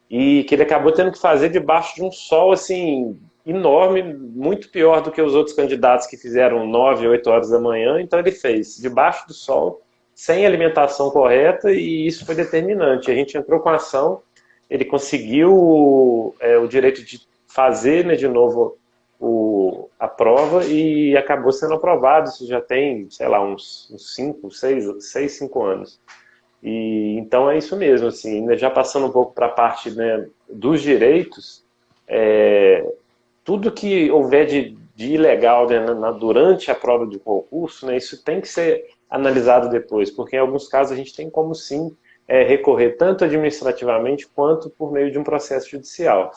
e que ele acabou tendo que fazer debaixo de um sol assim enorme, muito pior do que os outros candidatos que fizeram 9, 8 horas da manhã. Então ele fez debaixo do sol, sem alimentação correta, e isso foi determinante. A gente entrou com a ação, ele conseguiu o direito de fazer, né, de novo a prova e acabou sendo aprovado. Isso já tem, sei lá, uns 5, 6, 5 anos. E então é isso mesmo, assim, né, já passando um pouco para a parte, né, dos direitos, tudo que houver de ilegal, né, durante a prova do concurso, né, isso tem que ser analisado depois, porque em alguns casos a gente tem como sim recorrer tanto administrativamente quanto por meio de um processo judicial.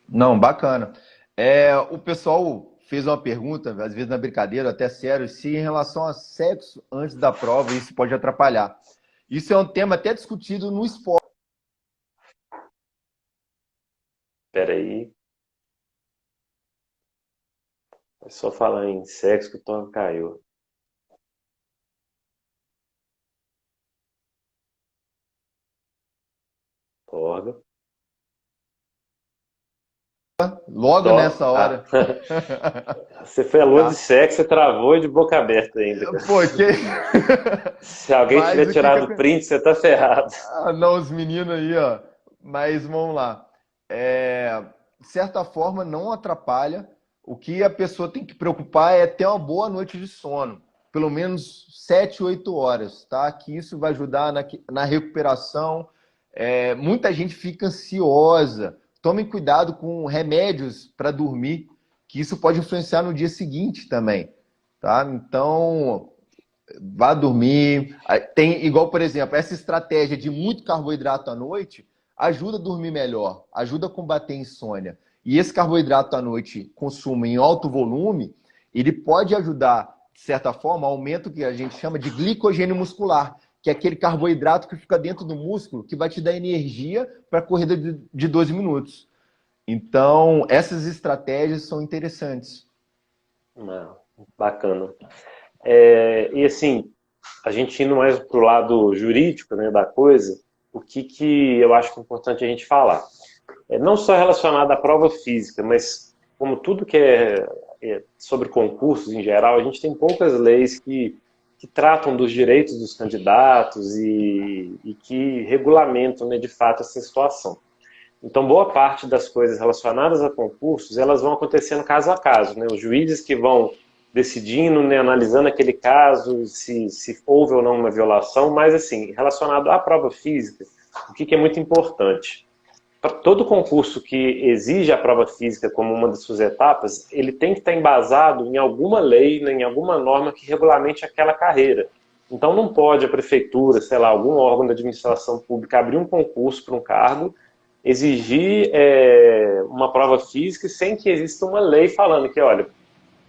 Não, bacana. O pessoal fez uma pergunta, às vezes na brincadeira, até sério, se em relação a sexo antes da prova isso pode atrapalhar. Isso é um tema até discutido no esporte. Espera aí. É só falar em sexo que o Tom caiu. Porra. Logo Tó. nessa hora. Você foi a lua de Tá? sexo, você travou de boca aberta ainda. Pô, que... Se alguém tiver Mas o que tirado print, você tá ferrado. não, os meninos aí, ó. Mas vamos lá. De certa forma, não atrapalha. O que a pessoa tem que preocupar é ter uma boa noite de sono. Pelo menos 7, 8 horas, tá? Que isso vai ajudar na recuperação. Muita gente fica ansiosa. Tomem cuidado com remédios para dormir, que isso pode influenciar no dia seguinte também, tá? Então, vá dormir. Tem, igual, por exemplo, essa estratégia de muito carboidrato à noite ajuda a dormir melhor, ajuda a combater a insônia. E esse carboidrato à noite, consumo em alto volume, ele pode ajudar, de certa forma, aumento que a gente chama de glicogênio muscular, que é aquele carboidrato que fica dentro do músculo, que vai te dar energia para a corrida de 12 minutos. Então, essas estratégias são interessantes. Não, bacana. E assim, a gente indo mais para o lado jurídico, né, da coisa, o que eu acho que é importante a gente falar. Não só relacionado à prova física, mas como tudo que é sobre concursos em geral, a gente tem poucas leis que tratam dos direitos dos candidatos e que regulamentam, né, de fato essa situação. Então, boa parte das coisas relacionadas a concursos, elas vão acontecendo caso a caso, né? Os juízes que vão decidindo, né, analisando aquele caso, se houve ou não uma violação, mas assim, relacionado à prova física, o que é muito importante? Para todo concurso que exige a prova física como uma das suas etapas, ele tem que estar embasado em alguma lei, né, em alguma norma que regulamente aquela carreira. Então não pode a prefeitura, sei lá, algum órgão da administração pública abrir um concurso para um cargo, exigir uma prova física sem que exista uma lei falando que, olha,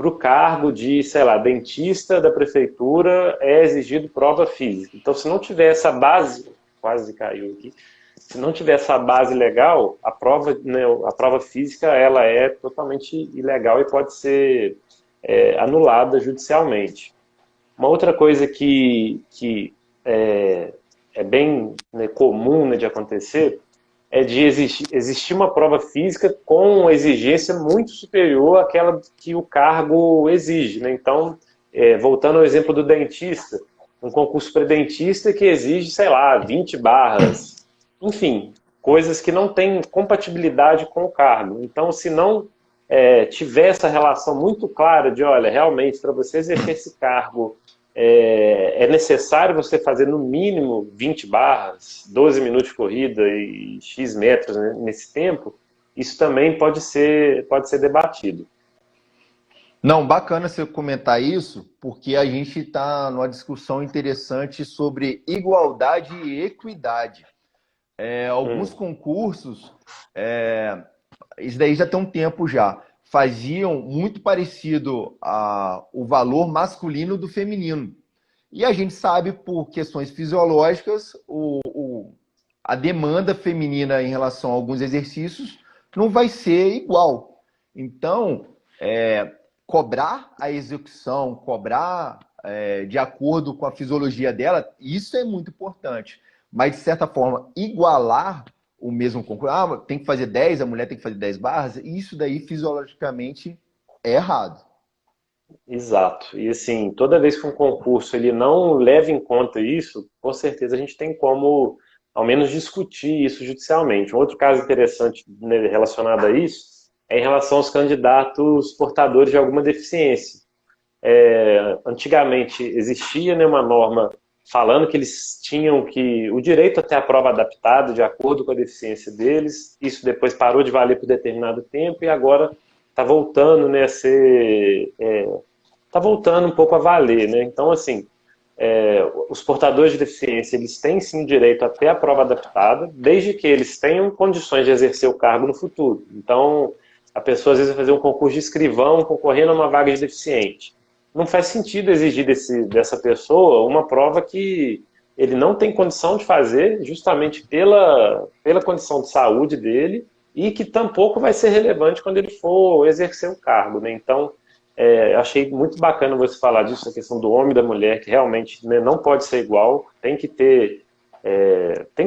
para o cargo de, sei lá, dentista da prefeitura é exigido prova física. Então, se não tiver essa base, quase caiu aqui, se não tiver essa base legal, a prova, né, a prova física ela é totalmente ilegal e pode ser anulada judicialmente. Uma outra coisa que é bem, né, comum, né, de acontecer é de existir uma prova física com exigência muito superior àquela que o cargo exige, né? Então, voltando ao exemplo do dentista, um concurso para dentista que exige, sei lá, 20 barras, enfim, coisas que não têm compatibilidade com o cargo. Então, se não tiver essa relação muito clara de, olha, realmente, para você exercer esse cargo, é necessário você fazer no mínimo 20 barras, 12 minutos de corrida e X metros, né, nesse tempo, isso também pode ser debatido. Não, bacana você comentar isso, porque a gente está numa discussão interessante sobre igualdade e equidade. Alguns concursos, isso daí já tem um tempo já, faziam muito parecido o valor masculino do feminino. E a gente sabe, por questões fisiológicas, a demanda feminina em relação a alguns exercícios não vai ser igual. Então, cobrar a execução, cobrar de acordo com a fisiologia dela, isso é muito importante. Mas, de certa forma, igualar o mesmo concurso, tem que fazer 10, a mulher tem que fazer 10 barras, isso daí fisiologicamente é errado. Exato. E assim, toda vez que um concurso ele não leva em conta isso, com certeza a gente tem como, ao menos, discutir isso judicialmente. Um outro caso interessante, né, relacionado a isso é em relação aos candidatos portadores de alguma deficiência. Antigamente existia, né, uma norma falando que eles tinham o direito a ter a prova adaptada de acordo com a deficiência deles. Isso depois parou de valer por determinado tempo e agora está voltando, né, a ser, tá voltando um pouco a valer, né? Então, assim, os portadores de deficiência, eles têm sim o direito a ter a prova adaptada, desde que eles tenham condições de exercer o cargo no futuro. Então, a pessoa às vezes vai fazer um concurso de escrivão concorrendo a uma vaga de deficiente. Não faz sentido exigir dessa pessoa uma prova que ele não tem condição de fazer, justamente pela condição de saúde dele, e que tampouco vai ser relevante quando ele for exercer o cargo, né? Então, achei muito bacana você falar disso, a questão do homem e da mulher, que realmente, né, não pode ser igual, tem que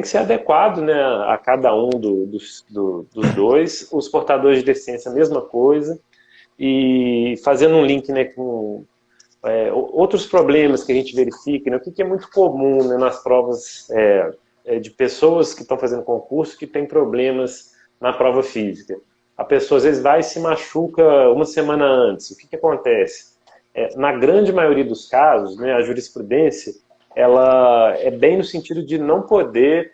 ser adequado, né, a cada um dos dois. Os portadores de deficiência, a mesma coisa. E fazendo um link, né, com outros problemas que a gente verifica, né, o que é muito comum, né, nas provas de pessoas que estão fazendo concurso que tem problemas na prova física. A pessoa às vezes vai e se machuca uma semana antes. O que acontece? Na grande maioria dos casos, né, a jurisprudência ela é bem no sentido de não poder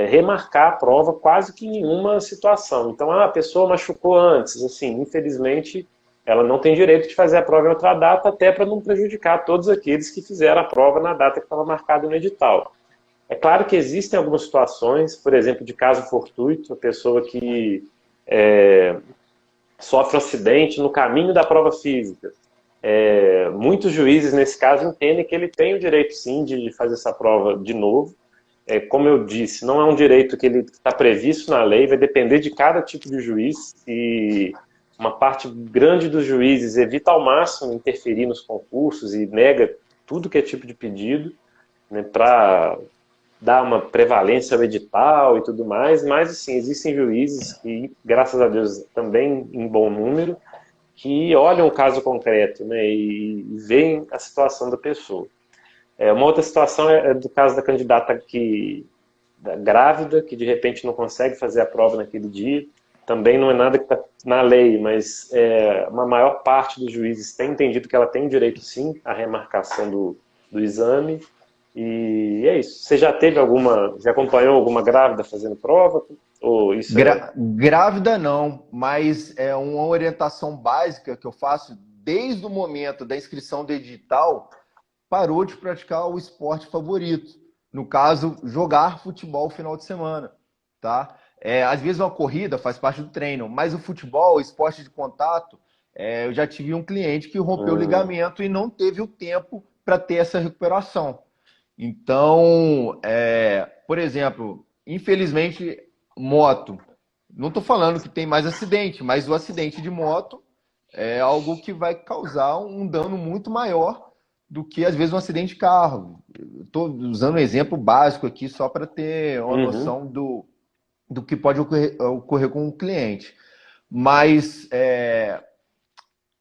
remarcar a prova quase que em nenhuma situação. Então, a pessoa machucou antes, assim, infelizmente, ela não tem direito de fazer a prova em outra data, até para não prejudicar todos aqueles que fizeram a prova na data que estava marcada no edital. É claro que existem algumas situações, por exemplo, de caso fortuito, a pessoa que sofre um acidente no caminho da prova física. Muitos juízes, nesse caso, entendem que ele tem o direito, sim, de fazer essa prova de novo. Como eu disse, não é um direito que ele está previsto na lei, vai depender de cada tipo de juiz, e uma parte grande dos juízes evita ao máximo interferir nos concursos e nega tudo que é tipo de pedido, né, para dar uma prevalência ao edital e tudo mais, mas assim, existem juízes que, graças a Deus, também em bom número, que olham o caso concreto, né, e veem a situação da pessoa. Uma outra situação é do caso da candidata grávida, que de repente não consegue fazer a prova naquele dia. Também não é nada que está na lei, mas uma maior parte dos juízes tem entendido que ela tem direito, sim, à remarcação do exame. E é isso. Você já acompanhou alguma grávida fazendo prova? Ou isso Grávida não, mas é uma orientação básica que eu faço desde o momento da inscrição do edital. Parou de praticar o esporte favorito. No caso, jogar futebol no final de semana, tá? Às vezes uma corrida faz parte do treino, mas o futebol, o esporte de contato, eu já tive um cliente que rompeu o ligamento e não teve o tempo para ter essa recuperação. Então, por exemplo, infelizmente, moto. Não estou falando que tem mais acidente, mas o acidente de moto é algo que vai causar um dano muito maior do que, às vezes, um acidente de carro. Estou usando um exemplo básico aqui só para ter uma noção do que pode ocorrer com o cliente. Mas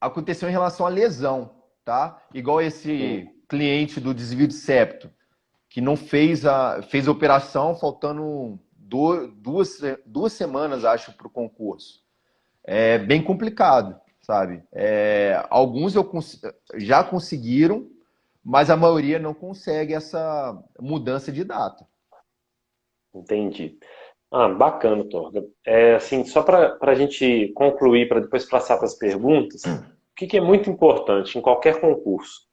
aconteceu em relação à lesão, tá? Igual esse cliente do desvio de septo, que não fez a operação faltando duas semanas, acho, para o concurso. É bem complicado, sabe? Alguns já conseguiram, mas a maioria não consegue essa mudança de data. Entendi. Bacana, Torga. Assim, só para a gente concluir, para depois passar para as perguntas, o que é muito importante em qualquer concurso?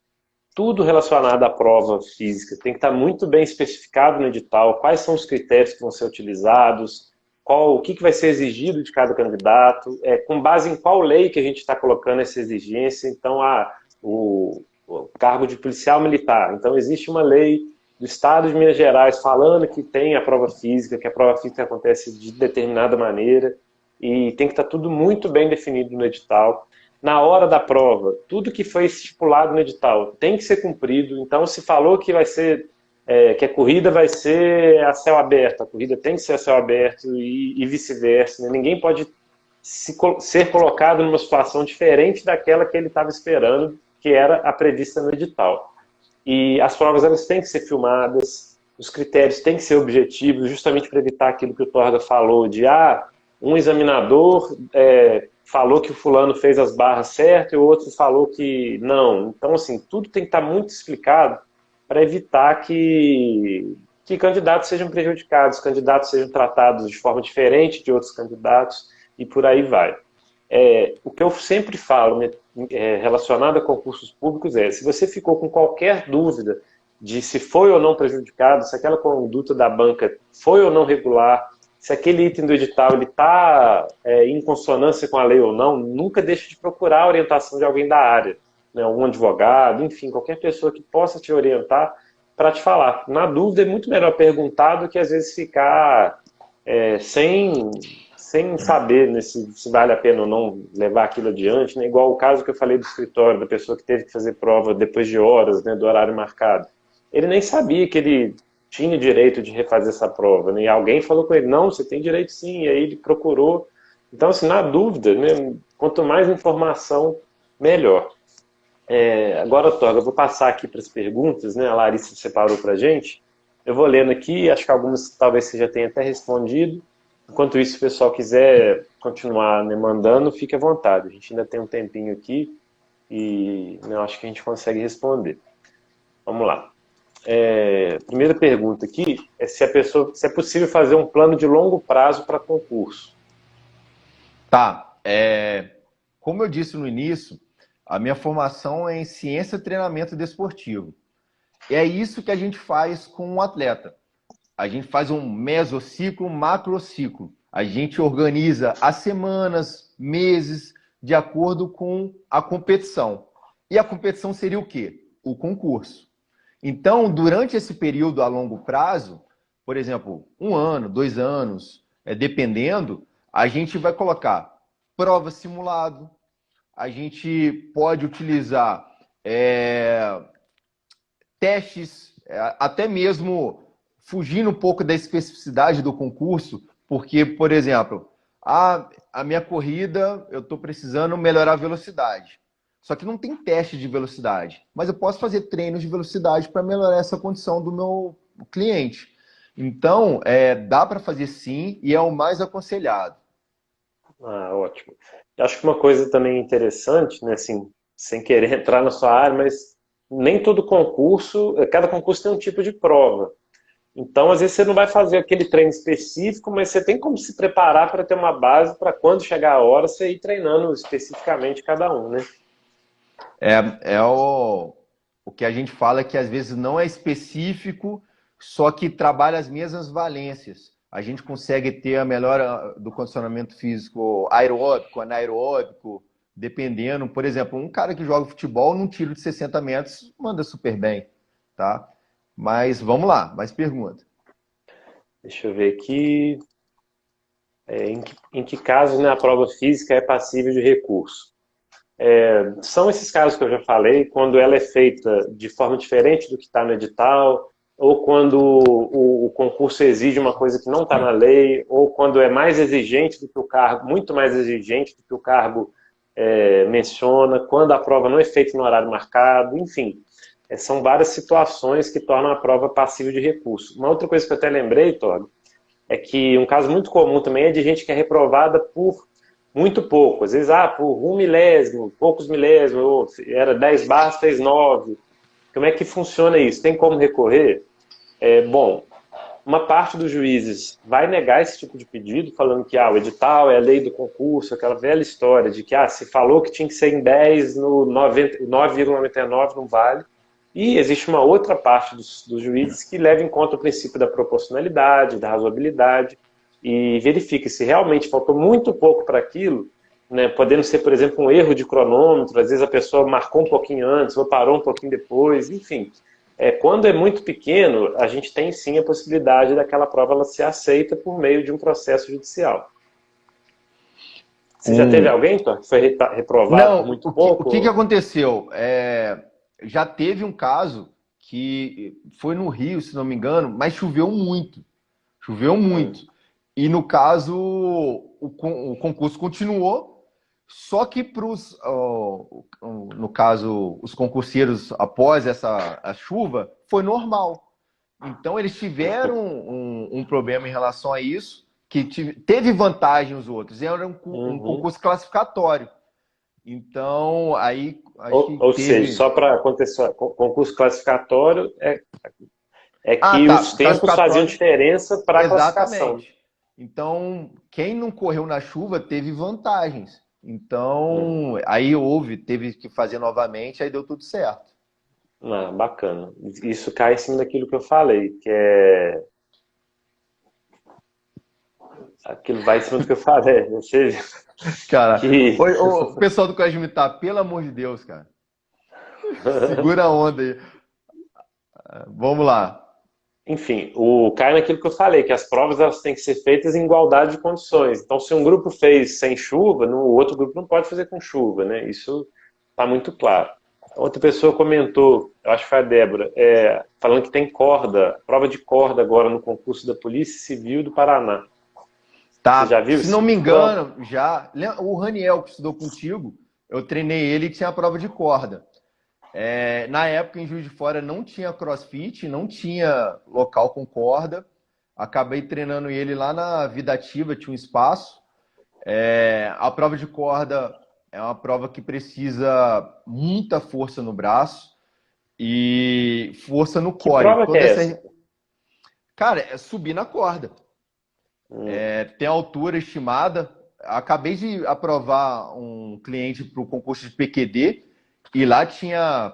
Tudo relacionado à prova física tem que estar muito bem especificado no edital, quais são os critérios que vão ser utilizados, o que vai ser exigido de cada candidato, com base em qual lei que a gente está colocando essa exigência. Então, o cargo de policial militar. Então, existe uma lei do Estado de Minas Gerais falando que tem a prova física, que a prova física acontece de determinada maneira, e tem que estar tudo muito bem definido no edital. Na hora da prova, tudo que foi estipulado no edital tem que ser cumprido. Então, se falou que vai ser, que a corrida vai ser a céu aberto, a corrida tem que ser a céu aberto e vice-versa. Né? Ninguém pode ser colocado numa situação diferente daquela que ele estava esperando, que era a prevista no edital. E as provas elas têm que ser filmadas, os critérios têm que ser objetivos, justamente para evitar aquilo que o Torga falou, de um examinador falou que o fulano fez as barras certas e o outro falou que não. Então, assim, tudo tem que estar muito explicado para evitar que candidatos sejam prejudicados, candidatos sejam tratados de forma diferente de outros candidatos e por aí vai. O que eu sempre falo, né, relacionado a concursos públicos, se você ficou com qualquer dúvida de se foi ou não prejudicado, se aquela conduta da banca foi ou não regular, se aquele item do edital está em consonância com a lei ou não, nunca deixe de procurar a orientação de alguém da área, né, algum advogado, enfim, qualquer pessoa que possa te orientar para te falar. Na dúvida, é muito melhor perguntar do que às vezes ficar sem saber, né, se vale a pena ou não levar aquilo adiante, né? Igual o caso que eu falei do escritório, da pessoa que teve que fazer prova depois de horas, né, do horário marcado. Ele nem sabia que ele tinha direito de refazer essa prova, né? E alguém falou com ele, não, você tem direito sim, e aí ele procurou. Então, assim, na dúvida, né, quanto mais informação, melhor. Agora, Torga, eu vou passar aqui para as perguntas, né? A Larissa separou para a gente. Eu vou lendo aqui, acho que algumas talvez você já tenha até respondido. Enquanto isso, se o pessoal quiser continuar, né, mandando, fique à vontade. A gente ainda tem um tempinho aqui e eu acho que a gente consegue responder. Vamos lá. Primeira pergunta aqui é se é possível fazer um plano de longo prazo para concurso. Tá. Como eu disse no início, a minha formação é em ciência e treinamento desportivo. E é isso que a gente faz com um atleta. A gente faz um mesociclo, um macrociclo. A gente organiza as semanas, meses, de acordo com a competição. E a competição seria o quê? O concurso. Então, durante esse período a longo prazo, por exemplo, 1 ano, 2 anos, dependendo, a gente vai colocar prova simulado, a gente pode utilizar testes, até mesmo fugindo um pouco da especificidade do concurso, porque, por exemplo, a minha corrida, eu estou precisando melhorar a velocidade. Só que não tem teste de velocidade, mas eu posso fazer treinos de velocidade para melhorar essa condição do meu cliente. Então, dá para fazer sim e é o mais aconselhado. Ótimo. Eu acho que uma coisa também interessante, né, assim, sem querer entrar na sua área, mas nem todo concurso, cada concurso tem um tipo de prova. Então, às vezes, você não vai fazer aquele treino específico, mas você tem como se preparar para ter uma base para quando chegar a hora você ir treinando especificamente cada um, né? O que a gente fala é que às vezes não é específico, só que trabalha as mesmas valências. A gente consegue ter a melhora do condicionamento físico aeróbico, anaeróbico, dependendo. Por exemplo, um cara que joga futebol num tiro de 60 metros manda super bem, tá? Mas vamos lá, mais pergunta. Deixa eu ver aqui. Em que casos, né, a prova física é passível de recurso? São esses casos que eu já falei, quando ela é feita de forma diferente do que está no edital, ou quando o concurso exige uma coisa que não está na lei, ou quando é mais exigente do que o cargo, muito mais exigente do que o cargo menciona, quando a prova não é feita no horário marcado, enfim. São várias situações que tornam a prova passível de recurso. Uma outra coisa que eu até lembrei, Todd, é que um caso muito comum também é de gente que é reprovada por muito pouco. Às vezes, por 1 milésimo, poucos milésimos, ou era 10 barras, fez 9. Como é que funciona isso? Tem como recorrer? Bom, uma parte dos juízes vai negar esse tipo de pedido, falando que o edital é a lei do concurso, aquela velha história de que se falou que tinha que ser em 10, no 9,99 não vale. E existe uma outra parte dos juízes que leva em conta o princípio da proporcionalidade, da razoabilidade, e verifica se realmente faltou muito pouco para aquilo, né, podendo ser, por exemplo, um erro de cronômetro, às vezes a pessoa marcou um pouquinho antes ou parou um pouquinho depois, enfim. Quando é muito pequeno, a gente tem sim a possibilidade daquela prova ela ser aceita por meio de um processo judicial. Você já teve alguém, Thor, que foi reprovado por muito pouco? O que aconteceu? Já teve um caso que foi no Rio, se não me engano, mas choveu muito. Choveu muito. E no caso, o concurso continuou, só que no caso, os concurseiros, após a chuva, foi normal. Então, eles tiveram um problema em relação a isso, que teve vantagem os outros. Era um concurso classificatório. Então, aí... seja, só para acontecer, concurso classificatório que os tempos faziam diferença para a classificação. Então, quem não correu na chuva teve vantagens. Então, aí teve que fazer novamente, aí deu tudo certo. Bacana. Isso cai em cima daquilo que eu falei, que aquilo vai em cima do que eu falei. Cara, o pessoal do Colégio Militar, pelo amor de Deus, cara. Segura a onda aí. Vamos lá. Enfim, cai naquilo que eu falei, que as provas elas têm que ser feitas em igualdade de condições. Então, se um grupo fez sem chuva, o outro grupo não pode fazer com chuva, né? Isso está muito claro. Outra pessoa comentou, eu acho que foi a Débora, falando que tem prova de corda agora no concurso da Polícia Civil do Paraná. Tá. Você já viu? Se não me engano, já. O Raniel, que estudou contigo, eu treinei ele que tinha a prova de corda. Na época, em Juiz de Fora, não tinha crossfit, não tinha local com corda. Acabei treinando ele lá na Vida Ativa, tinha um espaço. A prova de corda é uma prova que precisa muita força no braço e força no core. Que prova que é essa? Cara, é subir na corda. Tem altura estimada. Acabei de aprovar um cliente para o concurso de PQD e lá tinha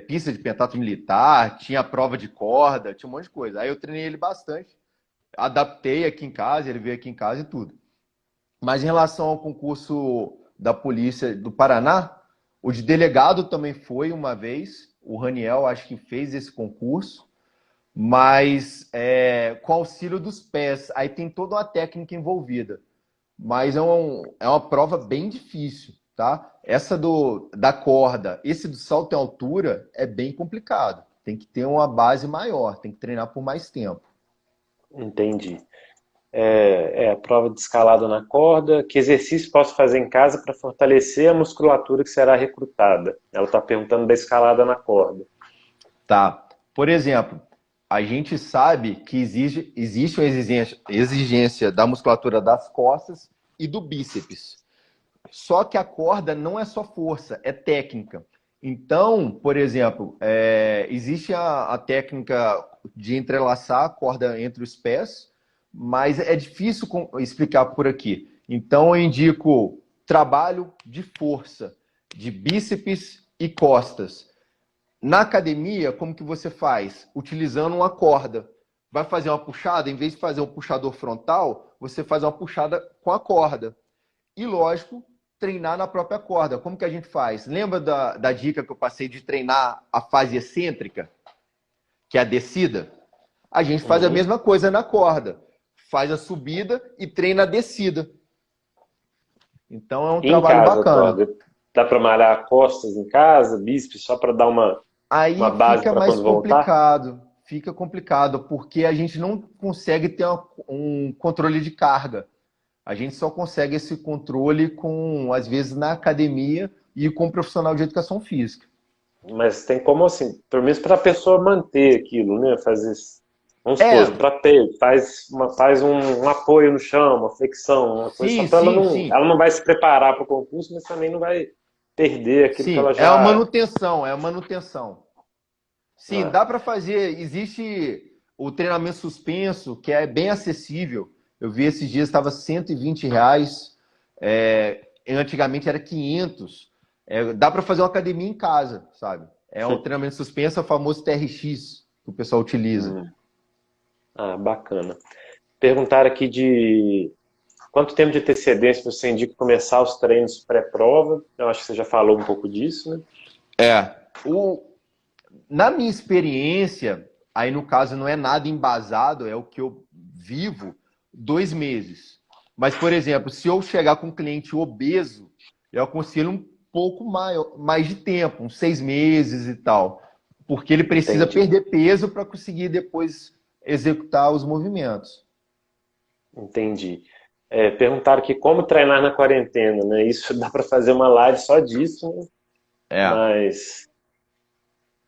pista de pentatlo militar, tinha prova de corda, tinha um monte de coisa. Aí eu treinei ele bastante, adaptei aqui em casa, ele veio aqui em casa e tudo. Mas em relação ao concurso da Polícia do Paraná, o de delegado também foi uma vez, o Raniel acho que fez esse concurso, mas com auxílio dos pés, aí tem toda uma técnica envolvida. Mas é uma prova bem difícil, tá? Essa da corda, esse do salto em altura é bem complicado. Tem que ter uma base maior, tem que treinar por mais tempo. Entendi. A prova de escalada na corda. Que exercício posso fazer em casa para fortalecer a musculatura que será recrutada? Ela está perguntando da escalada na corda. Tá. Por exemplo, a gente sabe que existe uma exigência da musculatura das costas e do bíceps. Só que a corda não é só força, é técnica. Então, por exemplo, existe a técnica de entrelaçar a corda entre os pés, mas é difícil explicar por aqui. Então, eu indico trabalho de força, de bíceps e costas. Na academia, como que você faz? Utilizando uma corda. Vai fazer uma puxada, em vez de fazer um puxador frontal, você faz uma puxada com a corda. E, lógico, treinar na própria corda. Como que a gente faz? Lembra da dica que eu passei de treinar a fase excêntrica, que é a descida? A gente faz a mesma coisa na corda. Faz a subida e treina a descida. Então é um trabalho bacana. Dá para malhar costas em casa, bíceps, só para dar uma base para quando voltar? Fica complicado, porque a gente não consegue ter um controle de carga. A gente só consegue esse controle às vezes, na academia e com um profissional de educação física. Mas tem como, assim, pelo menos para a pessoa manter aquilo, né? Fazer, vamos supor, para peito, faz um apoio no chão, uma flexão, uma coisa, só para ela não vai se preparar para o concurso, mas também não vai perder aquilo que ela já... É a manutenção. Sim, dá para fazer. Existe o treinamento suspenso, que é bem acessível. Eu vi esses dias, estava R$120. Antigamente era 500. Dá para fazer uma academia em casa, sabe? É um treinamento suspenso, é o famoso TRX, que o pessoal utiliza. Bacana. Perguntaram aqui de quanto tempo de antecedência você indica começar os treinos pré-prova? Eu acho que você já falou um pouco disso, né? Na minha experiência, aí no caso não é nada embasado, é o que eu vivo, 2 meses. Mas, por exemplo, se eu chegar com um cliente obeso, eu aconselho um pouco mais de tempo, uns 6 meses e tal. Porque ele precisa perder peso para conseguir depois executar os movimentos. Entendi. Perguntaram aqui como treinar na quarentena, né? Isso dá para fazer uma live só disso, né? Mas...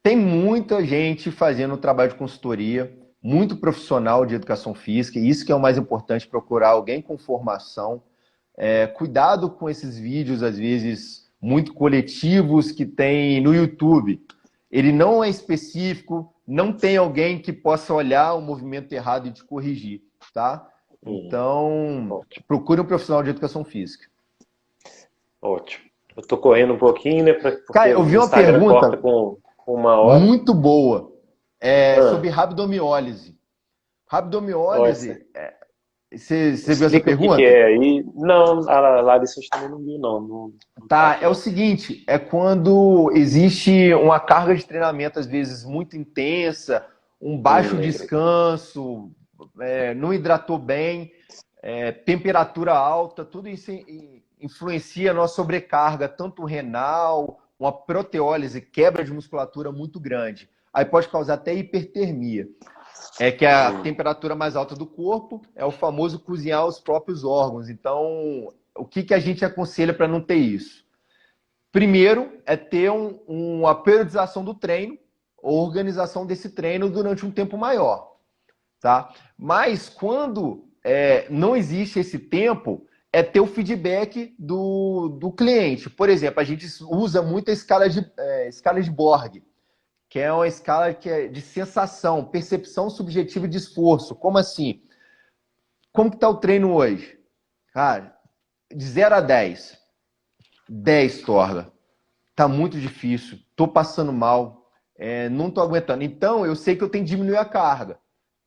Tem muita gente fazendo trabalho de consultoria, muito profissional de educação física, e isso que é o mais importante, procurar alguém com formação. Cuidado com esses vídeos, às vezes, muito coletivos que tem no YouTube. Ele não é específico, não tem alguém que possa olhar o movimento errado e te corrigir, tá? Então, procure um profissional de educação física. Ótimo. Eu tô correndo um pouquinho, né? Cara, eu vi uma pergunta com 1 hora. Muito boa. Sobre rabdomiólise. Rabdomiólise, você viu essa pergunta? O que é aí? Não, a Larissa também não viu, não. Tá, é o seguinte, é quando existe uma carga de treinamento, às vezes, muito intensa, um baixo descanso, não hidratou bem, temperatura alta, tudo isso influencia na sobrecarga, tanto renal, uma proteólise, quebra de musculatura muito grande. Aí pode causar até hipertermia. Que é a temperatura mais alta do corpo, é o famoso cozinhar os próprios órgãos. Então, o que a gente aconselha para não ter isso? Primeiro, é ter uma periodização do treino, ou organização desse treino durante um tempo maior. Tá? Mas quando não existe esse tempo, é ter o feedback do cliente. Por exemplo, a gente usa muito a escala de Borg, que é uma escala que é de sensação, percepção subjetiva de esforço. Como assim? Como que está o treino hoje? Cara, de 0 a 10. 10, Torga. Tá muito difícil. Tô passando mal. Não tô aguentando. Então, eu sei que eu tenho que diminuir a carga.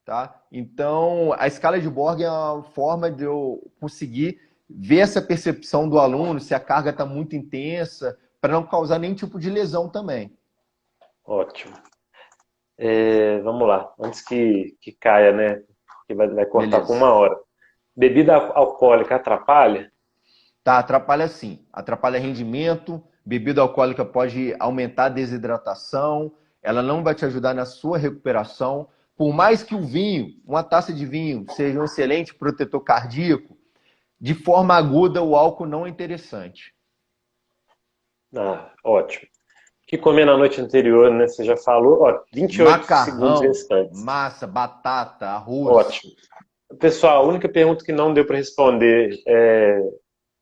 Tá? Então, a escala de Borg é uma forma de eu conseguir ver essa percepção do aluno, se a carga está muito intensa, para não causar nenhum tipo de lesão também. Ótimo. Vamos lá, antes que caia, né? Que vai cortar com 1 hora. Bebida alcoólica atrapalha? Tá, atrapalha sim. Atrapalha rendimento. Bebida alcoólica pode aumentar a desidratação. Ela não vai te ajudar na sua recuperação. Por mais que o vinho, uma taça de vinho, seja um excelente protetor cardíaco, de forma aguda o álcool não é interessante. Ótimo. O que comer na noite anterior, né? Você já falou, 28 segundos restantes. Massa, batata, arroz. Ótimo. Pessoal, a única pergunta que não deu para responder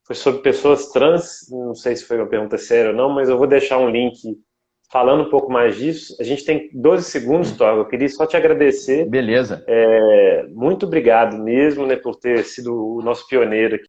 foi sobre pessoas trans. Não sei se foi uma pergunta séria ou não, mas eu vou deixar um link falando um pouco mais disso. A gente tem 12 segundos, Torga. Eu queria só te agradecer. Beleza. Muito obrigado mesmo, né, por ter sido o nosso pioneiro aqui.